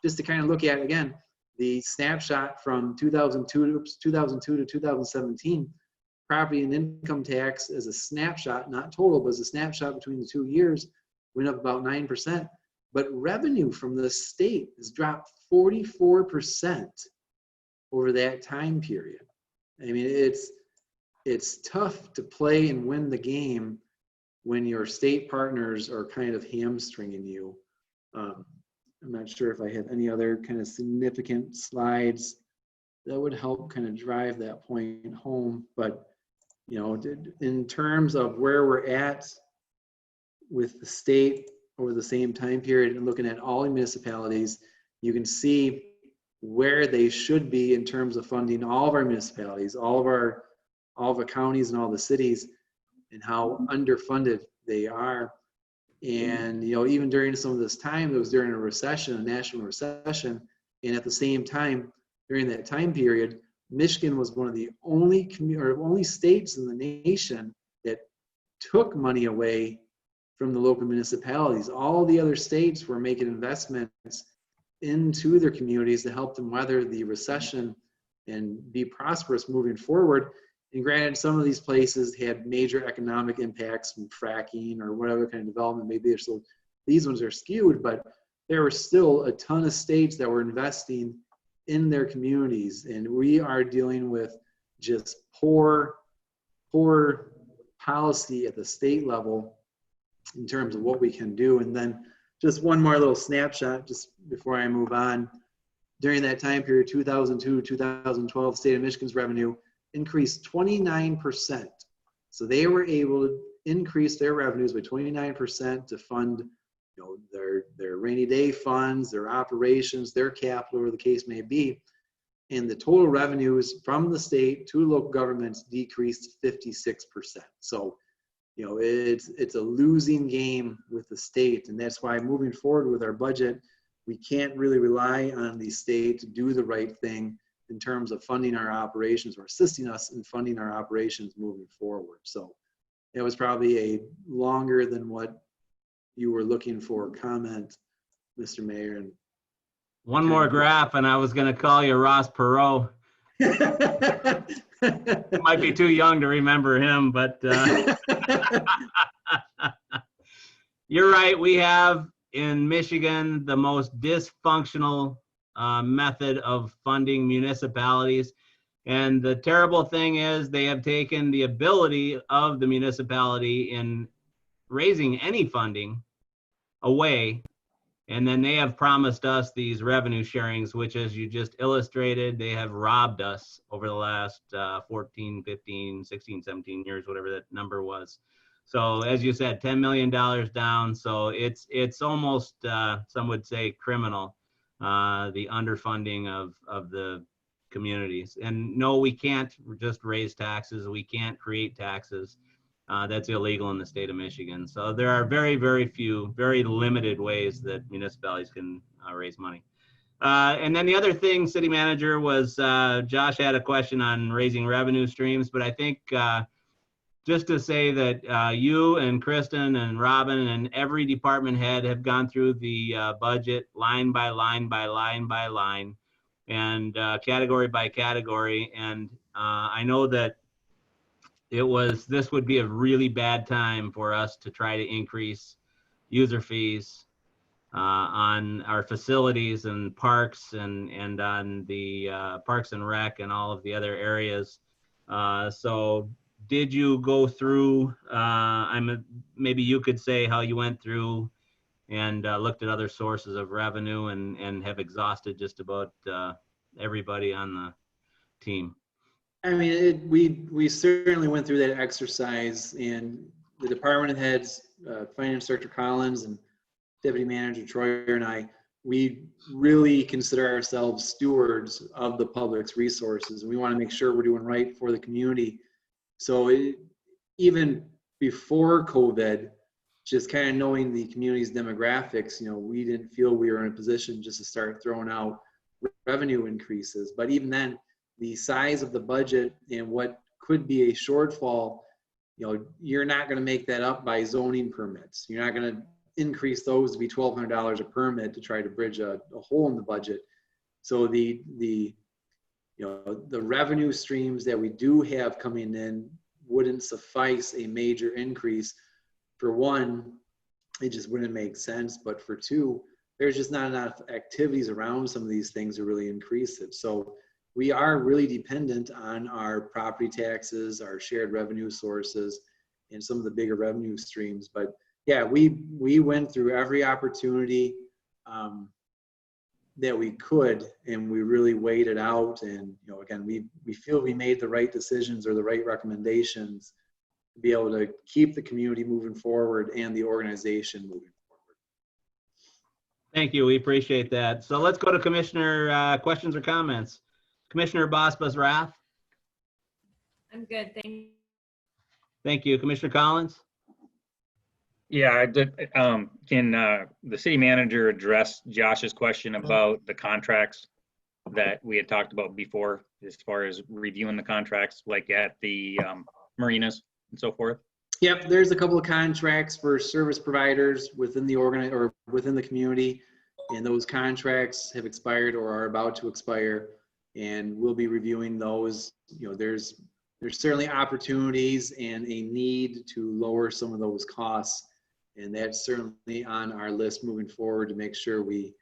Just to kind of look at, again, the snapshot from 2002 to 2017, property and income tax as a snapshot, not total, but as a snapshot between the 2 years, went up about 9%. But revenue from the state has dropped 44% over that time period. I mean, it's tough to play and win the game when your state partners are kind of hamstringing you. I'm not sure if I have any other kind of significant slides that would help kind of drive that point home. But, in terms of where we're at with the state over the same time period and looking at all municipalities, you can see where they should be in terms of funding all of our municipalities, all of the counties and all the cities, and how underfunded they are. And even during some of this time, it was during a recession, a national recession, and at the same time, during that time period, Michigan was one of the only states in the nation that took money away from the local municipalities. All the other states were making investments into their communities to help them weather the recession and be prosperous moving forward. And granted, some of these places had major economic impacts from fracking or whatever kind of development maybe. So these ones are skewed, but there were still a ton of states that were investing in their communities. And we are dealing with just poor policy at the state level in terms of what we can do. And then just one more little snapshot just before I move on. During that time period, 2002 to 2012, the state of Michigan's revenue increased 29%. So they were able to increase their revenues by 29% to fund, their rainy day funds, their operations, their capital, whatever the case may be. And the total revenues from the state to local governments decreased 56%. So, it's a losing game with the state. And that's why moving forward with our budget, we can't really rely on the state to do the right thing in terms of funding our operations or assisting us in funding our operations moving forward. So it was probably a longer than what you were looking for comment, Mr. Mayor. And One more graph, and I was going to call you Ross Perot. You might be too young to remember him, but you're right. We have in Michigan the most dysfunctional method of funding municipalities. And the terrible thing is they have taken the ability of the municipality in raising any funding away. And then they have promised us these revenue sharings, which, as you just illustrated, they have robbed us over the last 14, 15, 16, 17 years, whatever that number was. So as you said, $10 million down. So it's almost, some would say, criminal, the underfunding of the communities. And no, we can't just raise taxes. We can't create taxes. That's illegal in the state of Michigan. So there are very, very few, very limited ways that municipalities can raise money. And then the other thing, City Manager, was Josh had a question on raising revenue streams, but I think just to say that you and Kristen and Robin and every department head have gone through the budget line by line by line by line and category by category. And I know that this would be a really bad time for us to try to increase user fees on our facilities and parks and on the Parks and Rec and all of the other areas. So did you go through, maybe you could say how you went through and looked at other sources of revenue and have exhausted just about everybody on the team? I mean, we certainly went through that exercise, and the department heads, Finance Director Collins and Deputy Manager Troyer and I, we really consider ourselves stewards of the public's resources, and we want to make sure we're doing right for the community. So even before COVID, just kind of knowing the community's demographics, we didn't feel we were in a position just to start throwing out revenue increases. But even then, the size of the budget and what could be a shortfall, you're not going to make that up by zoning permits. You're not going to increase those to be $1,200 a permit to try to bridge a hole in the budget. So the revenue streams that we do have coming in wouldn't suffice a major increase. For one, it just wouldn't make sense. But for two, there's just not enough activities around some of these things to really increase it. So we are really dependent on our property taxes, our shared revenue sources, and some of the bigger revenue streams. But yeah, we went through every opportunity that we could, and we really weighed it out. And again, we feel we made the right decisions or the right recommendations to be able to keep the community moving forward and the organization moving forward. Thank you. We appreciate that. So let's go to Commissioner questions or comments. Commissioner Bosbas-Rath. I'm good, thank you. Thank you. Commissioner Collins. Yeah, I did. Can the city manager address Josh's question about the contracts that we had talked about before, as far as reviewing the contracts, like at the marinas and so forth? Yep, there's a couple of contracts for service providers within the within the community, and those contracts have expired or are about to expire, and we'll be reviewing those. There's certainly opportunities and a need to lower some of those costs, and that's certainly on our list moving forward to make sure we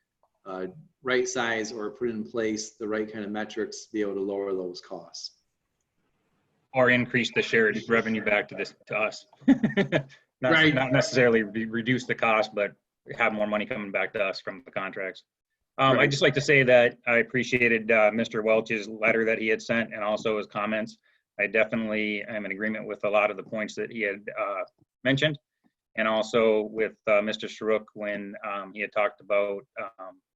right size or put in place the right kind of metrics to be able to lower those costs. Or increase the shared revenue back to us. Right. Not necessarily reduce the cost, but have more money coming back to us from the contracts. Right. I'd just like to say that I appreciated Mr. Welch's letter that he had sent, and also his comments. I definitely am in agreement with a lot of the points that he had mentioned. And also with Mr. Sharuk when he had talked about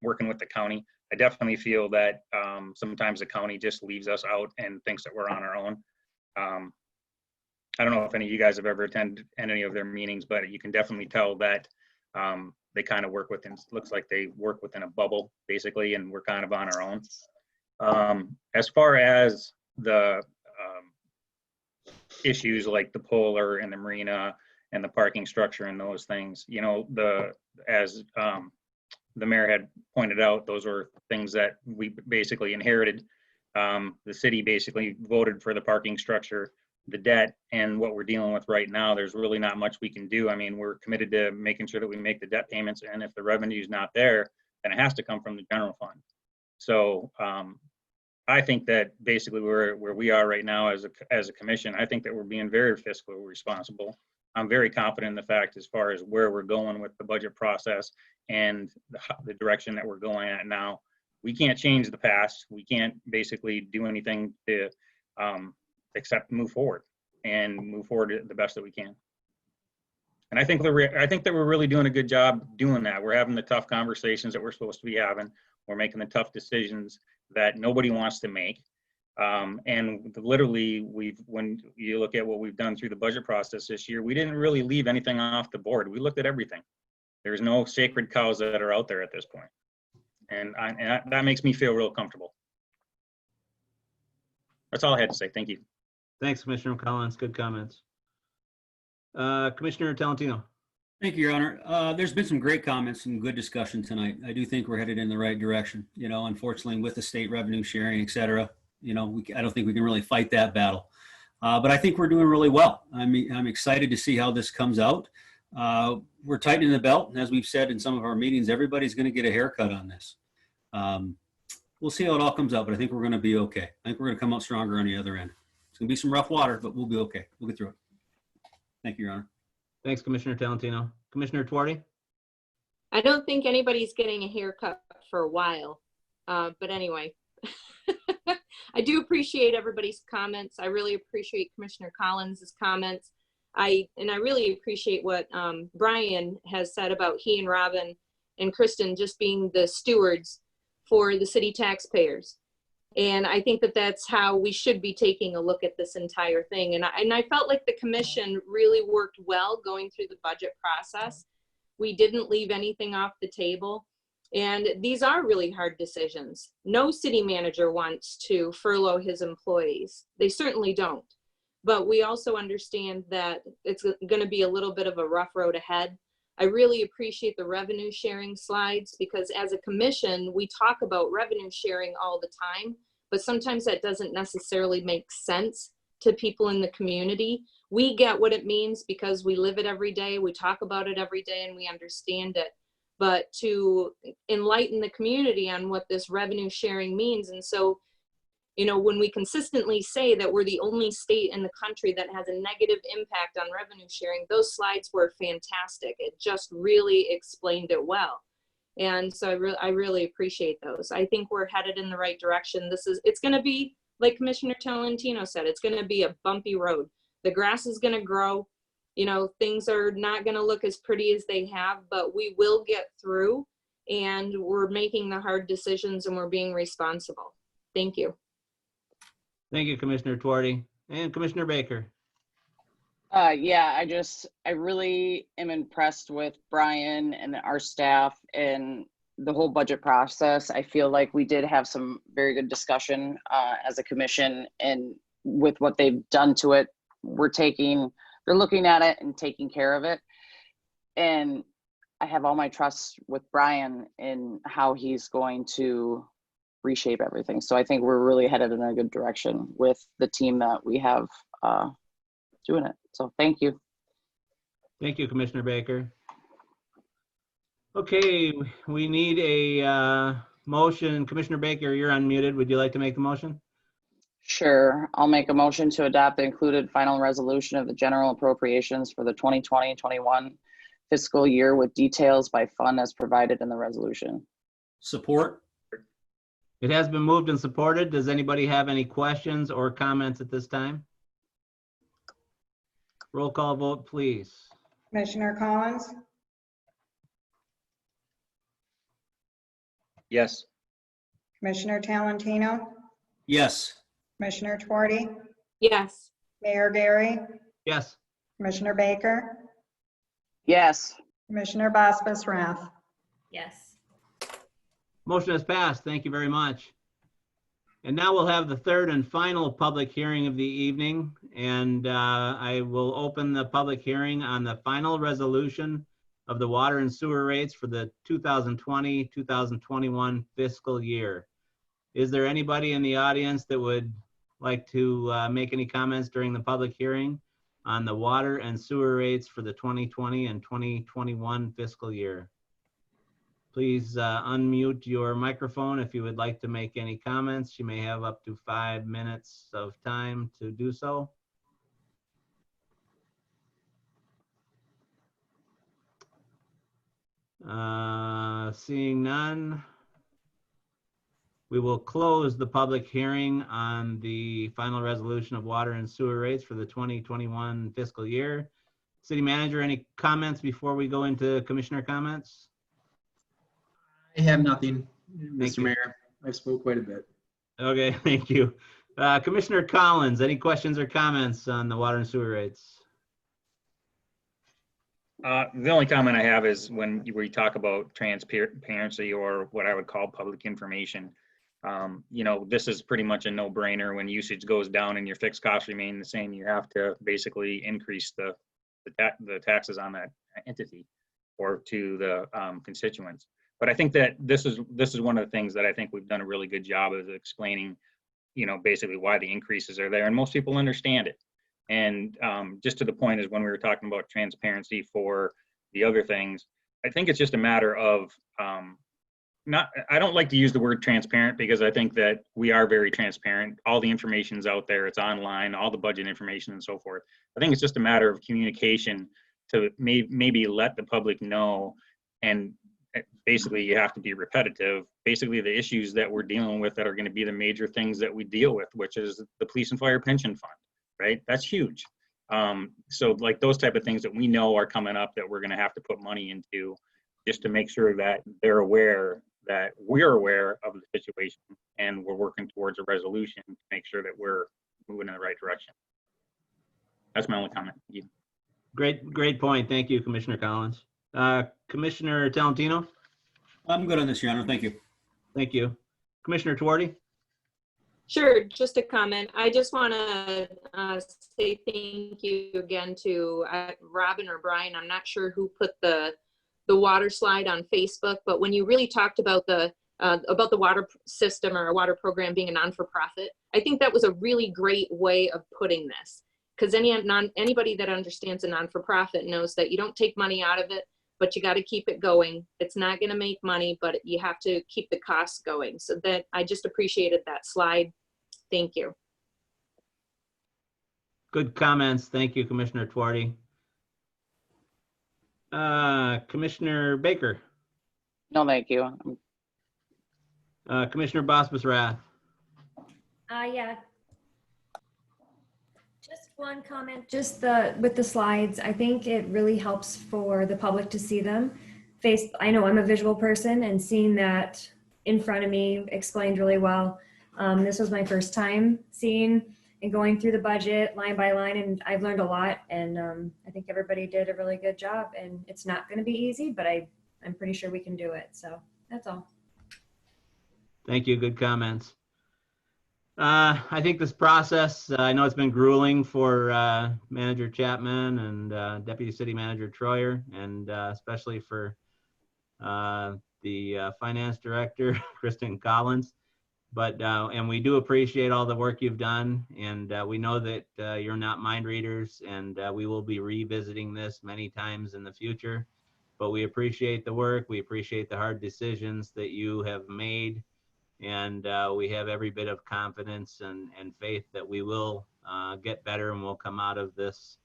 working with the county. I definitely feel that sometimes the county just leaves us out and thinks that we're on our own. I don't know if any of you guys have ever attended any of their meetings, but you can definitely tell that they kind of work within, looks like they work within a bubble basically, and we're kind of on our own. As far as the issues like the polar and the marina and the parking structure and those things, you know, as the mayor had pointed out, those were things that we basically inherited. The city basically voted for the parking structure, the debt, and what we're dealing with right now, there's really not much we can do. I mean, we're committed to making sure that we make the debt payments, and if the revenue is not there, then it has to come from the general fund. So I think that basically where we are right now as a commission, I think that we're being very fiscally responsible. I'm very confident in the fact as far as where we're going with the budget process and the direction that we're going at now. We can't change the past. We can't basically do anything to except move forward the best that we can. And I think that we're really doing a good job doing that. We're having the tough conversations that we're supposed to be having. We're making the tough decisions that nobody wants to make. And literally, when you look at what we've done through the budget process this year, we didn't really leave anything off the board. We looked at everything. There's no sacred cows that are out there at this point. And that makes me feel real comfortable. That's all I had to say. Thank you. Thanks, Commissioner Collins. Good comments. Commissioner Talentino. Thank you, Your Honor. There's been some great comments and good discussion tonight. I do think we're headed in the right direction. You know, unfortunately, with the state revenue sharing, et cetera, you know, I don't think we can really fight that battle. But I think we're doing really well. I'm excited to see how this comes out. We're tightening the belt. And as we've said in some of our meetings, everybody's going to get a haircut on this. We'll see how it all comes out, but I think we're going to be okay. I think we're going to come out stronger on the other end. It's going to be some rough water, but we'll be okay. We'll get through it. Thank you, Your Honor. Thanks, Commissioner Talentino. Commissioner Tuarte? I don't think anybody's getting a haircut for a while. But anyway, I do appreciate everybody's comments. I really appreciate Commissioner Collins' comments. I really appreciate what Brian has said about he and Robin and Kristen just being the stewards for the city taxpayers. And I think that that's how we should be taking a look at this entire thing. And I felt like the commission really worked well going through the budget process. We didn't leave anything off the table. And these are really hard decisions. No city manager wants to furlough his employees. They certainly don't. But we also understand that it's going to be a little bit of a rough road ahead. I really appreciate the revenue sharing slides because as a commission, we talk about revenue sharing all the time, but sometimes that doesn't necessarily make sense to people in the community. We get what it means because we live it every day, we talk about it every day, and we understand it. But to enlighten the community on what this revenue sharing means, and so, you know, when we consistently say that we're the only state in the country that has a negative impact on revenue sharing, those slides were fantastic. It just really explained it well. And so I really appreciate those. I think we're headed in the right direction. It's going to be, like Commissioner Talentino said, it's going to be a bumpy road. The grass is going to grow. You know, things are not going to look as pretty as they have, but we will get through, and we're making the hard decisions and we're being responsible. Thank you. Thank you, Commissioner Tuarte. And Commissioner Baker. Yeah, I really am impressed with Brian and our staff and the whole budget process. I feel like we did have some very good discussion as a commission, and with what they've done to it, they're looking at it and taking care of it. And I have all my trust with Brian in how he's going to reshape everything. So I think we're really headed in a good direction with the team that we have doing it. So thank you. Thank you, Commissioner Baker. Okay, we need a motion. Commissioner Baker, you're unmuted. Would you like to make the motion? Sure. I'll make a motion to adopt the included final resolution of the general appropriations for the 2020-21 fiscal year with details by fund as provided in the resolution. Support. It has been moved and supported. Does anybody have any questions or comments at this time? Roll call vote, please. Commissioner Collins, Yes. Commissioner Talentino, Yes. Commissioner Twardy, Yes. Mayor Gary, Yes. Commissioner Baker, Yes. Commissioner Bosbus Rath. Yes. Motion is passed. Thank you very much. And now we'll have the third and final public hearing of the evening. And I will open the public hearing on the final resolution of the water and sewer rates for the 2020-2021 fiscal year. Is there anybody in the audience that would like to make any comments during the public hearing on the water and sewer rates for the 2020 and 2021 fiscal year? Please unmute your microphone if you would like to make any comments. You may have up to 5 minutes of time to do so. Seeing none, we will close the public hearing on the final resolution of water and sewer rates for the 2021 fiscal year. City Manager, any comments before we go into commissioner comments? I have nothing, Thank Mr. you. Mayor. I've spoke quite a bit. Okay, thank you. Commissioner Collins, any questions or comments on the water and sewer rates? The only comment I have is when we talk about transparency, or what I would call public information. You know, this is pretty much a no-brainer. When usage goes down and your fixed costs remain the same, you have to basically increase the taxes on that entity or to the constituents. But I think that this is one of the things that I think we've done a really good job of explaining, you know, basically why the increases are there, and most people understand it. And just to the point is when we were talking about transparency for the other things, I think it's just a matter of I don't like to use the word transparent, because I think that we are very transparent. All the information's out there, it's online, all the budget information and so forth. I think it's just a matter of communication to maybe let the public know. And basically you have to be repetitive. Basically the issues that we're dealing with that are going to be the major things that we deal with, which is the police and fire pension fund, right? That's huge. So like those type of things that we know are coming up that we're going to have to put money into, just to make sure that they're aware that we're aware of the situation and we're working towards a resolution to make sure that we're moving in the right direction. That's my only comment. Thank you. Great point. Thank you, Commissioner Collins. Commissioner Talentino? I'm good on this, Your Honor. Thank you. Thank you. Commissioner Twardy? Sure, just a comment. I just want to say thank you again to Robin or Brian. I'm not sure who put the water slide on Facebook, but when you really talked about the water system or a water program being a non-for-profit, I think that was a really great way of putting this. Because anybody that understands a non-for-profit knows that you don't take money out of it, but you got to keep it going. It's not going to make money, but you have to keep the costs going. So that I just appreciated that slide. Thank you. Good comments. Thank you, Commissioner Twardy. Commissioner Baker? No, thank you. Commissioner Bosbus Rath? Yeah. Just one comment, just with the slides, I think it really helps for the public to see them. I know I'm a visual person, and seeing that in front of me explained really well. This was my first time seeing and going through the budget line by line, and I've learned a lot, and I think everybody did a really good job, and it's not going to be easy, but I'm pretty sure we can do it. So that's all. Thank you. Good comments. I think this process, I know it's been grueling for Manager Chapman and Deputy City Manager Troyer, and especially for the Finance Director, Kristen Collins. But, and we do appreciate all the work you've done, and we know that you're not mind readers, and we will be revisiting this many times in the future. But we appreciate the work, we appreciate the hard decisions that you have made, and we have every bit of confidence and faith that we will get better and we'll come out of this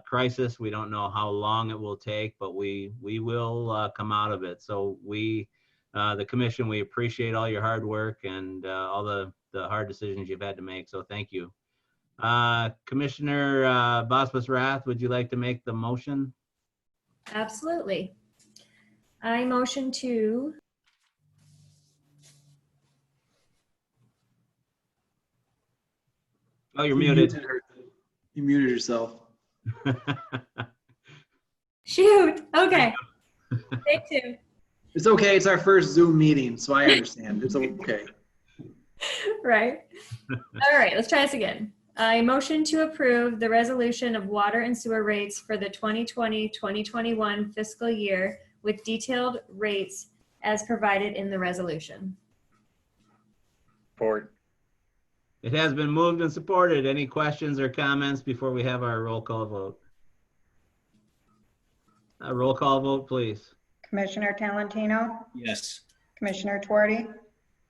crisis. We don't know how long it will take, but we will come out of it. So we the commission. We appreciate all your hard work and all the hard decisions you've had to make. So thank you. Commissioner Bosbus Rath, would you like to make the motion? Absolutely. I motion to Oh, you're muted. You muted yourself. shoot. Okay. Take two. It's okay. It's our first Zoom meeting, so I understand. It's okay. Right. All right, let's try this again. I motion to approve the resolution of water and sewer rates for the 2020-2021 fiscal year with detailed rates as provided in the resolution. Forward. It has been moved and supported. Any questions or comments before we have our roll call vote? A roll call vote, please. Commissioner Talentino, Yes. Commissioner Tuarty,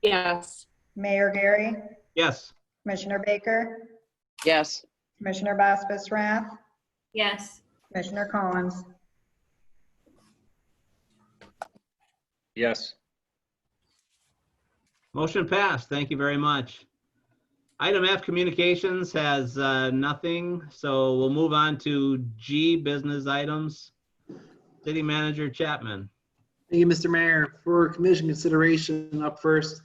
Yes. Mayor Gary, Yes. Commissioner Baker, Yes. Commissioner Bosbus Rath, Yes. Commissioner Collins. Yes. Motion passed. Thank you very much. Item F, communications, has nothing, so we'll move on to G, business items. City Manager Chapman. Thank you, Mr. Mayor. For commission consideration, up first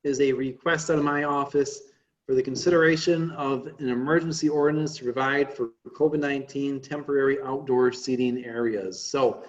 is a request out of my office for the consideration of an emergency ordinance to provide for COVID-19 temporary outdoor seating areas. So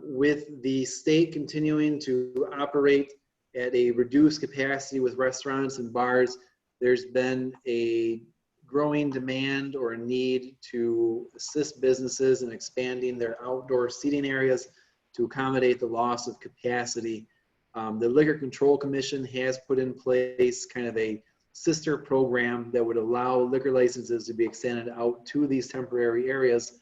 with the state continuing to operate at a reduced capacity with restaurants and bars, there's been a growing demand or a need to assist businesses in expanding their outdoor seating areas to accommodate the loss of capacity. The Liquor Control Commission has put in place kind of a sister program that would allow liquor licenses to be extended out to these temporary areas.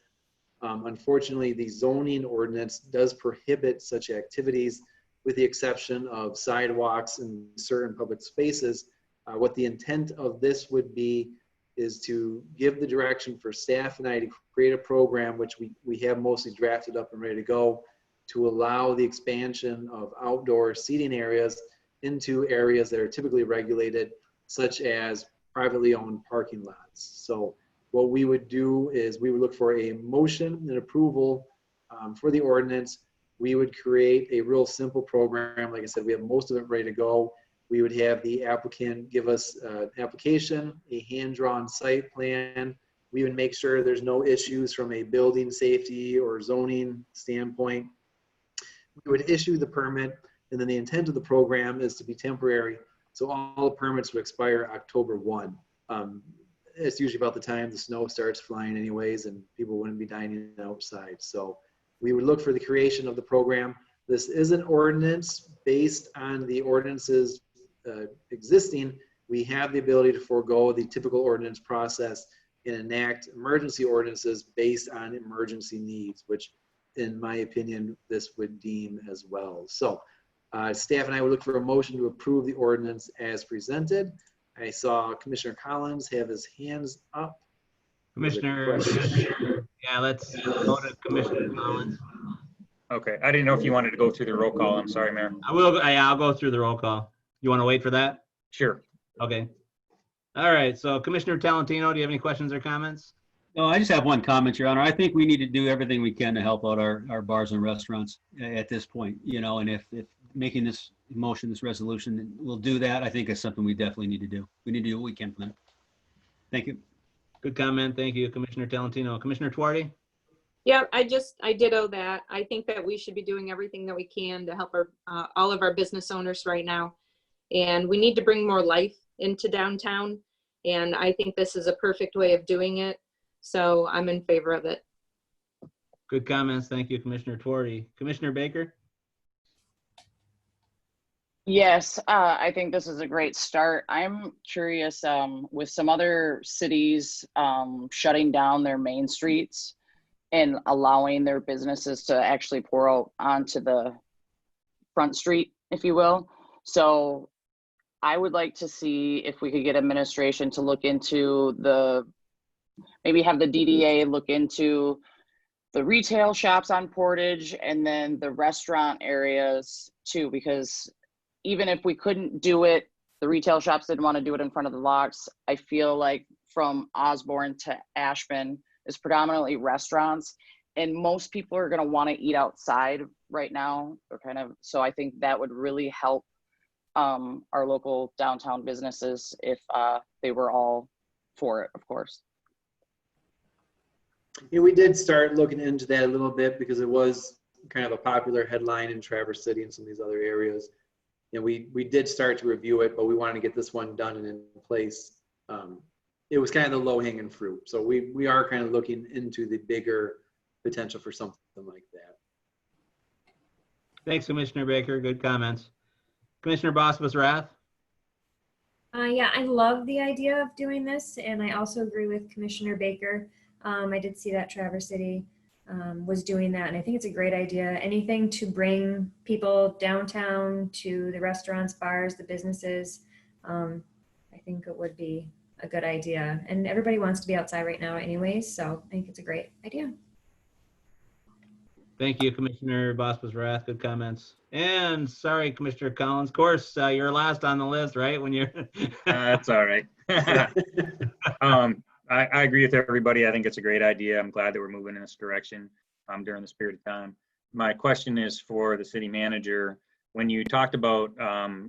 Unfortunately, the zoning ordinance does prohibit such activities with the exception of sidewalks and certain public spaces. What the intent of this would be is to give the direction for staff and I to create a program, which we have mostly drafted up and ready to go, to allow the expansion of outdoor seating areas into areas that are typically regulated, such as privately owned parking lots. So what we would do is we would look for a motion and approval for the ordinance. We would create a real simple program. Like I said, we have most of it ready to go. We would have the applicant give us an application, a hand-drawn site plan. We would make sure there's no issues from a building safety or zoning standpoint. We would issue the permit, and then the intent of the program is to be temporary. So all the permits would expire October 1. It's usually about the time the snow starts flying anyways, and people wouldn't be dining outside. So we would look for the creation of the program. This is an ordinance based on the ordinances existing. We have the ability to forego the typical ordinance process and enact emergency ordinances based on emergency needs, which in my opinion, this would deem as well. So staff and I would look for a motion to approve the ordinance as presented. I saw Commissioner Collins have his hands up. Commissioner, yeah, let's go to Commissioner Collins. Okay. I didn't know if you wanted to go through the roll call. I'm sorry, Mayor. I'll go through the roll call. You want to wait for that? Sure. Okay. All right, so Commissioner Talentino, do you have any questions or comments? No, I just have one comment, Your Honor. I think we need to do everything we can to help out our bars and restaurants at this point, you know, and if making this motion, this resolution will do that, I think it's something we definitely need to do. We need to do what we can for them. Thank you. Good comment. Thank you, Commissioner Talentino. Commissioner Tuarty? Yeah, I ditto that. I think that we should be doing everything that we can to help all of our business owners right now. And we need to bring more life into downtown. And I think this is a perfect way of doing it. So I'm in favor of it. Good comments. Thank you, Commissioner Tuarty. Commissioner Baker? Yes, I think this is a great start. I'm curious, with some other cities shutting down their main streets and allowing their businesses to actually pour out onto the front street, if you will. So I would like to see if we could get administration to look into maybe have the DDA look into the retail shops on Portage and then the restaurant areas too, because even if we couldn't do it, the retail shops didn't want to do it in front of the locks. I feel like from Osborne to Ashman is predominantly restaurants, and most people are going to want to eat outside right now, or kind of, so I think that would really help our local downtown businesses if they were all for it, of course. Yeah, we did start looking into that a little bit because it was kind of a popular headline in Traverse City and some of these other areas. And we did start to review it, but we wanted to get this one done and in place. It was kind of the low hanging fruit. So we are kind of looking into the bigger potential for something like that. Thanks, Commissioner Baker. Good comments. Commissioner Bosbus-Rath? Yeah, I love the idea of doing this, and I also agree with Commissioner Baker. I did see that Traverse City was doing that, and I think it's a great idea. Anything to bring people downtown to the restaurants, bars, the businesses, I think it would be a good idea. And everybody wants to be outside right now anyways, so I think it's a great idea. Thank you, Commissioner Bosbus-Rath. Good comments. And sorry, Commissioner Collins. Of course, you're last on the list, right? When you're That's all right. I agree with everybody. I think it's a great idea. I'm glad that we're moving in this direction during this period of time. My question is for the city manager. When you talked about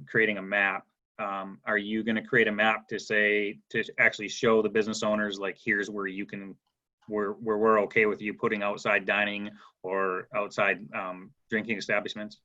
creating a map, are you going to create a map to actually show the business owners, like, here's where you can, where we're okay with you putting outside dining or outside drinking establishments?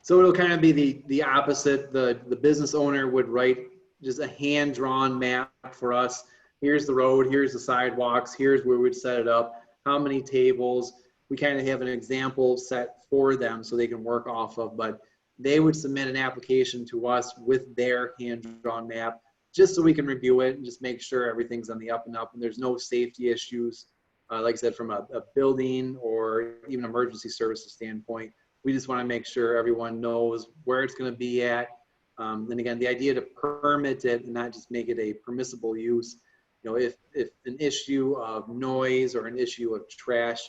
So it'll kind of be the opposite. The business owner would write just a hand-drawn map for us. Here's the road, here's the sidewalks, here's where we'd set it up, how many tables. We kind of have an example set for them so they can work off of, but they would submit an application to us with their hand-drawn map, just so we can review it and just make sure everything's on the up and up and there's no safety issues. Like I said, from a building or even emergency services standpoint, we just want to make sure everyone knows where it's going to be at. And again, the idea to permit it and not just make it a permissible use. You know, if an issue of noise or an issue of trash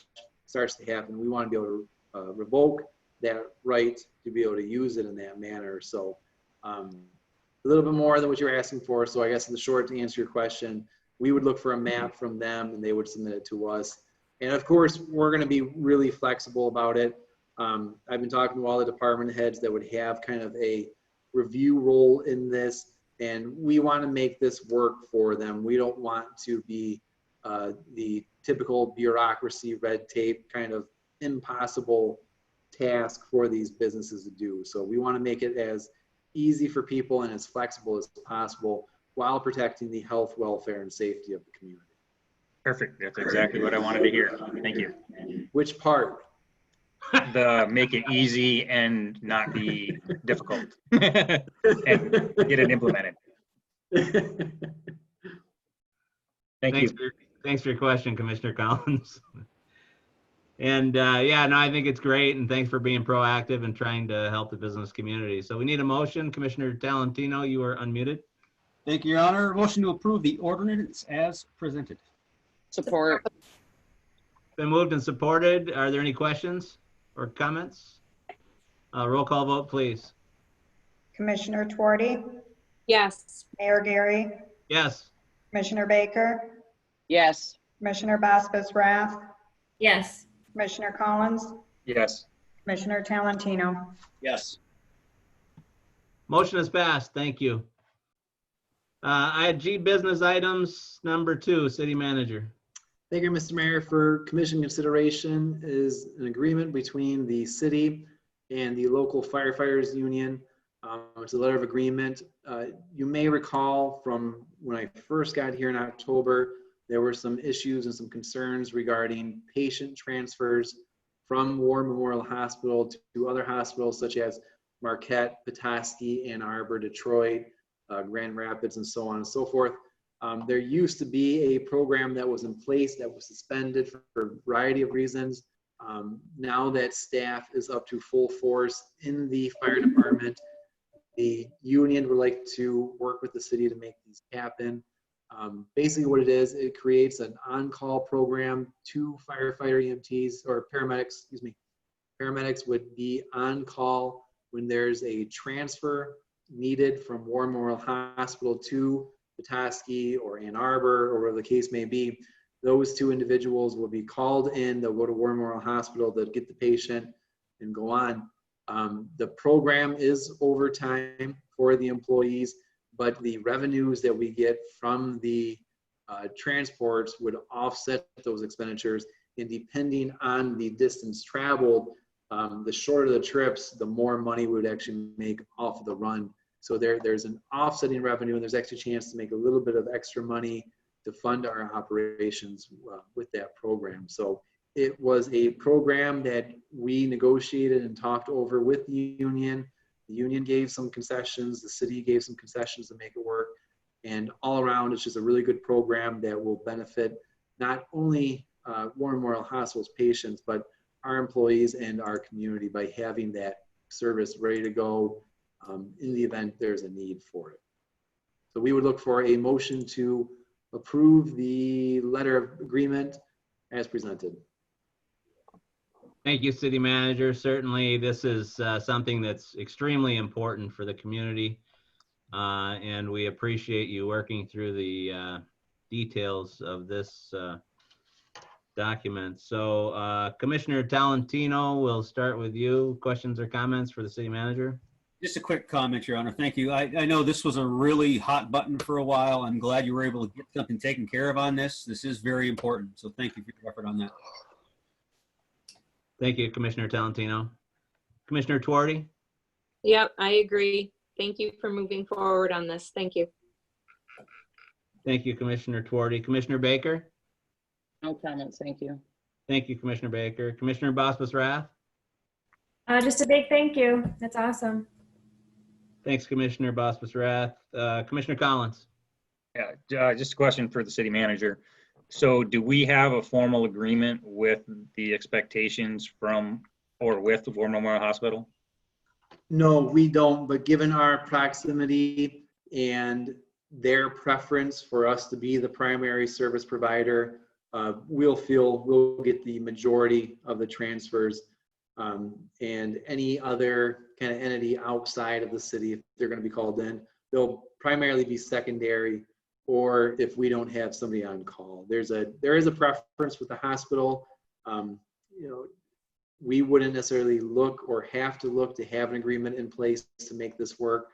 starts to happen, we want to be able to revoke that right to be able to use it in that manner. So a little bit more than what you're asking for. So I guess in the short, to answer your question, we would look for a map from them and they would submit it to us. And of course, we're going to be really flexible about it. I've been talking to all the department heads that would have kind of a review role in this. And we want to make this work for them. We don't want to be the typical bureaucracy, red tape, kind of impossible task for these businesses to do. So we want to make it as easy for people and as flexible as possible while protecting the health, welfare, and safety of the community. Perfect. That's exactly what I wanted to hear. Thank you. Which part? The make it easy and not be difficult and get it implemented. Thank you. Thanks for your question, Commissioner Collins. And yeah, no, I think it's great. And thanks for being proactive and trying to help the business community. So we need a motion. Commissioner Talentino, you are unmuted. Thank you, Your Honor. Motion to approve the ordinance as presented. Support. Been moved and supported. Are there any questions or comments? Roll call vote, please. Commissioner Twardy, Yes. Mayor Gary, Yes. Commissioner Baker, Yes. Commissioner Bosbus-Rath, Yes. Commissioner Collins, Yes. Commissioner Talentino. Yes. Motion is passed. Thank you. I had G business items number 2, city manager. Thank you, Mr. Mayor. For commission consideration is an agreement between the city and the local firefighters union. It's a letter of agreement. You may recall from when I first got here in October, there were some issues and some concerns regarding patient transfers from War Memorial Hospital to other hospitals such as Marquette, Petoskey, Ann Arbor, Detroit, Grand Rapids, and so on and so forth. There used to be a program that was in place that was suspended for a variety of reasons. Now that staff is up to full force in the fire department, the union would like to work with the city to make these happen. Basically what it is, it creates an on-call program. 2 firefighter EMTs or paramedics, excuse me, paramedics would be on call when there's a transfer needed from War Memorial Hospital to Petoskey or Ann Arbor or whatever the case may be. Those 2 individuals will be called in. They'll go to War Memorial Hospital to get the patient and go on. The program is overtime for the employees, but the revenues that we get from the transports would offset those expenditures. And depending on the distance traveled, the shorter the trips, the more money we would actually make off of the run. So there's an offsetting revenue, and there's actually a chance to make a little bit of extra money to fund our operations with that program. So it was a program that we negotiated and talked over with the union. The union gave some concessions, the city gave some concessions to make it work. And all around, it's just a really good program that will benefit not only War Memorial Hospital's patients, but our employees and our community by having that service ready to go in the event there's a need for it. So we would look for a motion to approve the letter of agreement as presented. Thank you, City Manager. Certainly, this is something that's extremely important for the community, and we appreciate you working through the details of this document. So, Commissioner Talentino, we'll start with you. Questions or comments for the City Manager? Just a quick comment, Your Honor. Thank you. I know this was a really hot button for a while. I'm glad you were able to get something taken care of on this. This is very important. So thank you for your effort on that. Thank you, Commissioner Talentino. Commissioner Tuardi? Yep, I agree. Thank you for moving forward on this. Thank you. Thank you, Commissioner Tuardi. Commissioner Baker? No comments, thank you. Thank you, Commissioner Baker. Commissioner Bosbus-Rath? Just a big thank you. That's awesome. Thanks, Commissioner Bosbus-Rath. Commissioner Collins? Yeah, just a question for the city manager. So do we have a formal agreement with the expectations from or with War Memorial Hospital? No, we don't, but given our proximity and their preference for us to be the primary service provider, we'll get the majority of the transfers, and any other kind of entity outside of the city, if they're going to be called in, they'll primarily be secondary, or if we don't have somebody on call. There is a preference with the hospital. We wouldn't necessarily look or have to look to have an agreement in place to make this work.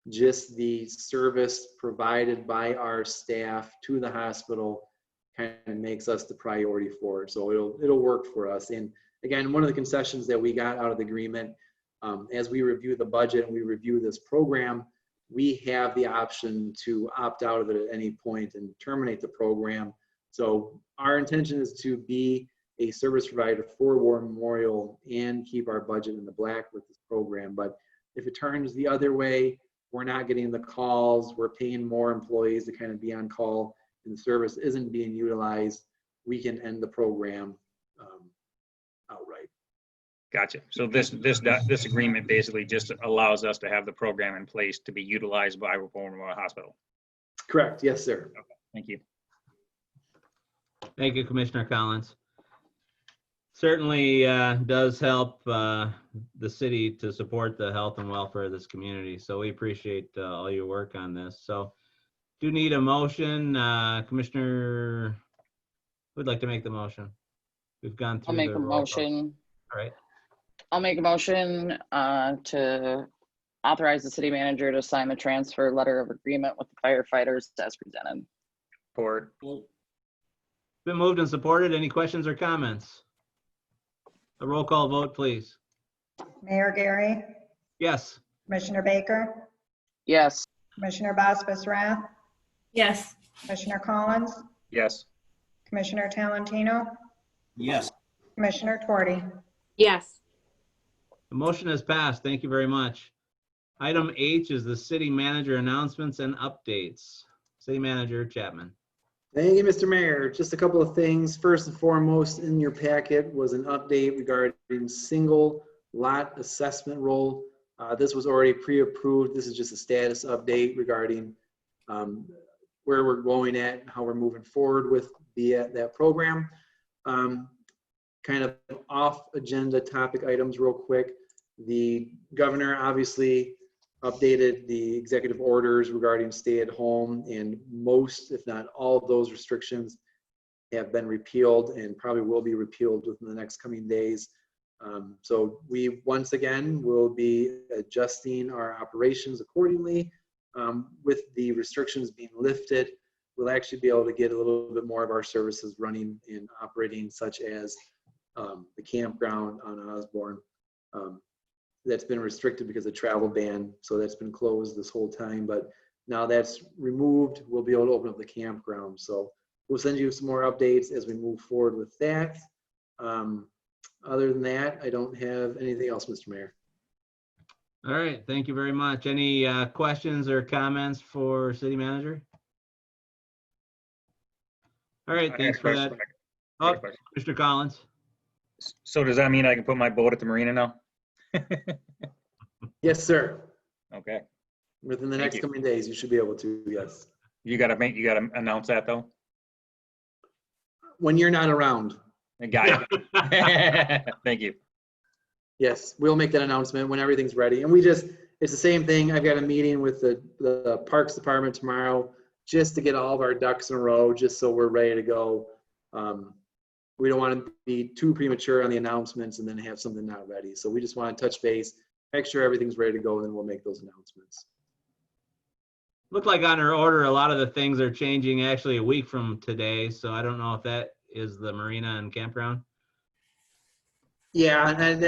Just the service provided by our staff to the hospital kind of makes us the priority for it. So it'll work for us. And again, one of the concessions that we got out of the agreement, as we review the budget and we review this program, we have the option to opt out of it at any point and terminate the program. So our intention is to be a service provider for War Memorial and keep our budget in the black with this program. But if it turns the other way, we're not getting the calls, we're paying more employees to kind of be on call, and the service isn't being utilized, we can end the program outright. Gotcha. So this agreement basically just allows us to have the program in place to be utilized by War Memorial Hospital. Correct. Yes, sir. Okay. Thank you. Thank you, Commissioner Collins. Certainly does help the city to support the health and welfare of this community. So we appreciate all your work on this. So do need a motion. Commissioner, who'd like to make the motion? We've gone through I'll make the a roll call. motion. All right. I'll make a motion to authorize the city manager to sign the transfer letter of agreement with the firefighters as presented. Support. Been moved and supported. Any questions or comments? A roll call vote, please. Mayor Gary, Yes. Commissioner Baker, Yes. Commissioner Bosbus-Rath, Yes. Commissioner Collins, Yes. Commissioner Talentino, Yes. Commissioner Tuardi. Yes. The motion has passed. Thank you very much. Item H is the city manager announcements and updates. City Manager Chapman. Thank you, Mr. Mayor. Just a couple of things. First and foremost, in your packet was an update regarding single lot assessment roll. This was already pre-approved. This is just a status update regarding where we're going at and how we're moving forward with that program. Kind of off agenda topic items real quick. The governor obviously updated the executive orders regarding stay at home, and most, if not all of those restrictions have been repealed and probably will be repealed within the next coming days. So we, once again, will be adjusting our operations accordingly. With the restrictions being lifted, we'll actually be able to get a little bit more of our services running and operating, such as the campground on Osborne. That's been restricted because of travel ban, so that's been closed this whole time, but now that's removed, we'll be able to open up the campground. So we'll send you some more updates as we move forward with that. Other than that, I don't have anything else, Mr. Mayor. All right, thank you very much. Any questions or comments for city manager? All right, thanks for that. Oh, Mr. Collins. So does that mean I can put my boat at the marina now? Yes, sir. Okay. Within the Thank next you. coming days, you should be able to, yes. You gotta announce that though. When you're not around. I got it. Thank you. Yes, we'll make that announcement when everything's ready. And it's the same thing. I've got a meeting with the Parks Department tomorrow just to get all of our ducks in a row, just so we're ready to go. We don't want to be too premature on the announcements and then have something not ready. So we just want to touch base, make sure everything's ready to go, and then we'll make those announcements. Looked like on our order, a lot of the things are changing actually a week from today. So I don't know if that is the marina and campground. Yeah, and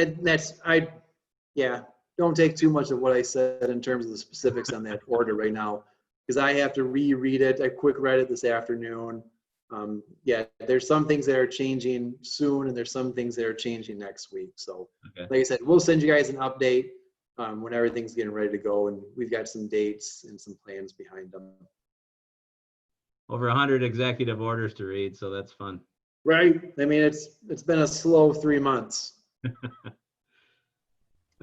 don't take too much of what I said in terms of the specifics on that order right now, because I have to reread it. I quick read it this afternoon. Yeah, there's some things that are changing soon, and there's some things that are changing next week. So, Okay. like I said, we'll send you guys an update when everything's getting ready to go, and we've got some dates and some plans behind them. Over 100 executive orders to read, so that's fun. Right. I mean, it's been a slow 3 months.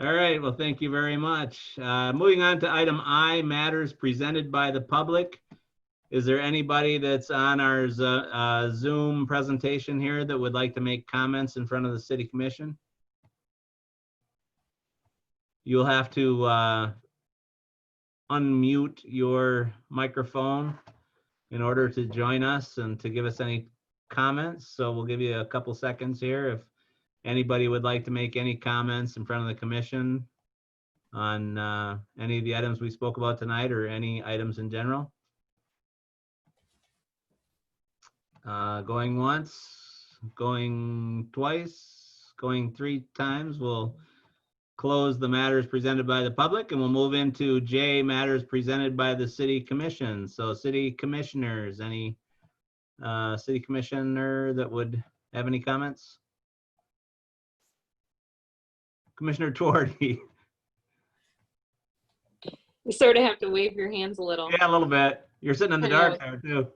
All right, well, thank you very much. Moving on to item I, matters presented by the public. Is there anybody that's on our Zoom presentation here that would like to make comments in front of the City Commission? You'll have to unmute your microphone in order to join us and to give us any comments. So we'll give you a couple seconds here if anybody would like to make any comments in front of the commission on any of the items we spoke about tonight or any items in general. Going once, going twice, going 3 times. We'll close the matters presented by the public and we'll move into J, matters presented by the City Commission. So City Commissioners, any City Commissioner that would have any comments? Commissioner Tuorty. You sort of have to wave your hands a little. Yeah, a little bit. You're sitting in the dark there too.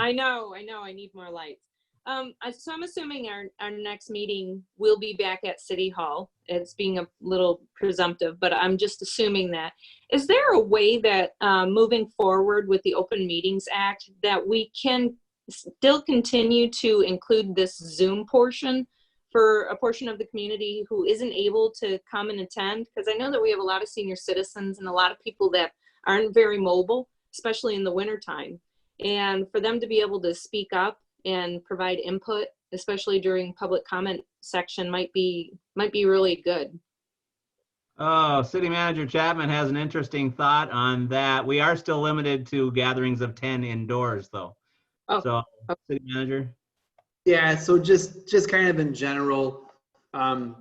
I know, I need more lights. So I'm assuming our next meeting will be back at City Hall. It's being a little presumptive, but I'm just assuming that. Is there a way that moving forward with the Open Meetings Act that we can still continue to include this Zoom portion for a portion of the community who isn't able to come and attend? Because I know that we have a lot of senior citizens and a lot of people that aren't very mobile, especially in the wintertime. And for them to be able to speak up and provide input, especially during public comment section, might be really good. Oh, City Manager Chapman has an interesting thought on that. We are still limited to gatherings of 10 indoors though. Oh. So, City Manager. Yeah, so just kind of in general, the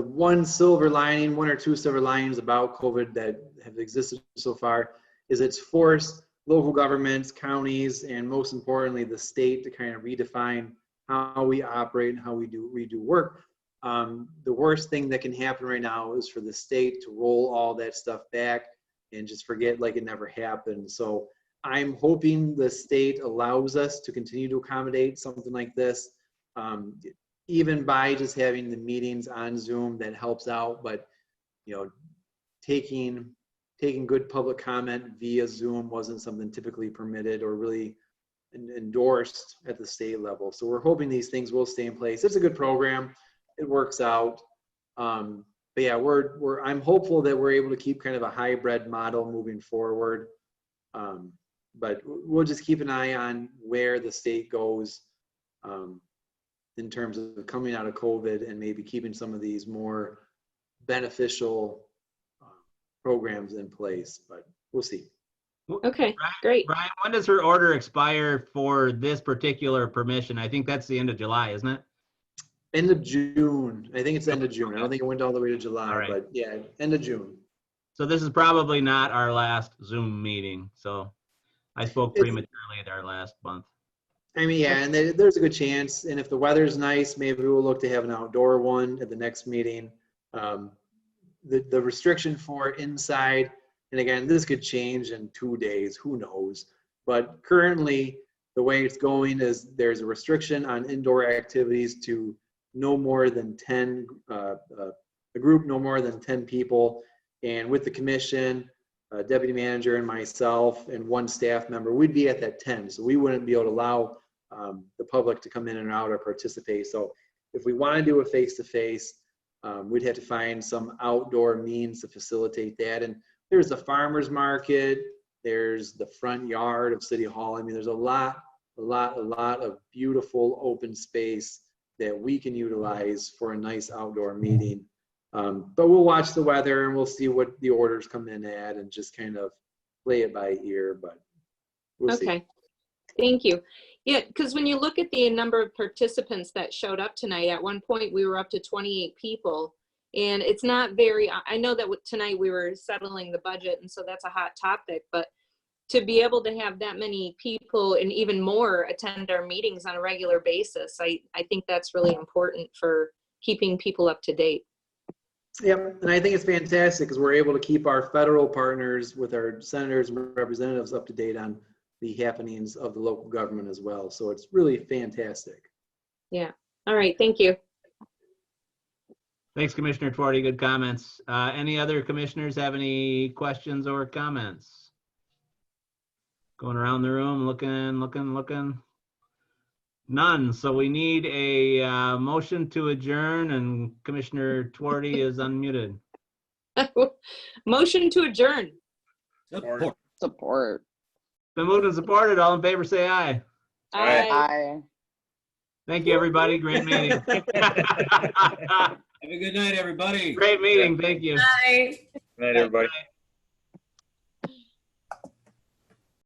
one silver lining, 1 or 2 silver linings about COVID that have existed so far is it's forced local governments, counties, and most importantly, the state to kind of redefine how we operate and how we do work. The worst thing that can happen right now is for the state to roll all that stuff back and just forget like it never happened. So I'm hoping the state allows us to continue to accommodate something like this. Even by just having the meetings on Zoom, that helps out, but you know, taking taking good public comment via Zoom wasn't something typically permitted or really endorsed at the state level. So we're hoping these things will stay in place. It's a good program. It works out. But yeah, I'm hopeful that we're able to keep kind of a hybrid model moving forward. But we'll just keep an eye on where the state goes in terms of coming out of COVID and maybe keeping some of these more beneficial programs in place, but we'll see. Okay, great. Brian, when does her order expire for this particular permission? I think that's the end of July, isn't it? End of June. I think it's end of June. I don't think it went all the way to July, All right. but yeah, end of June. So this is probably not our last Zoom meeting. So I spoke prematurely at our last month. I mean, yeah, and there's a good chance. And if the weather's nice, maybe we'll look to have an outdoor one at the next meeting. The restriction for inside, and again, this could change in 2 days, who knows? But currently, the way it's going is there's a restriction on indoor activities to no more than 10, a group no more than 10 people. And with the commission, deputy manager and myself and one staff member, we'd be at that 10. So we wouldn't be able to allow the public to come in and out or participate. So if we want to do a face-to-face, we'd have to find some outdoor means to facilitate that. And there's the farmer's market, there's the front yard of City Hall. I mean, there's a lot of beautiful open space that we can utilize for a nice outdoor meeting. But we'll watch the weather and we'll see what the orders come in at and just kind of play it by ear, but we'll see. Okay, thank you. Yeah, because when you look at the number of participants that showed up tonight, at one point we were up to 28 people. And it's not very, I know that tonight we were settling the budget, and so that's a hot topic, but to be able to have that many people and even more attend our meetings on a regular basis, I think that's really important for keeping people up to date. Yep, and I think it's fantastic because we're able to keep our federal partners with our senators and representatives up to date on the happenings of the local government as well. So it's really fantastic. Yeah, all right, thank you. Thanks, Commissioner Twardy. Good comments. Any other commissioners have any questions or comments? Going around the room, looking. None. So we need a motion to adjourn, and Commissioner Twardy is unmuted. Motion to adjourn. Support. Been moved and supported. All in favor, say aye. Aye. Thank you, everybody. Great meeting. Have a good night, everybody. Great meeting. Thank you. Bye. Good night, everybody. Bye.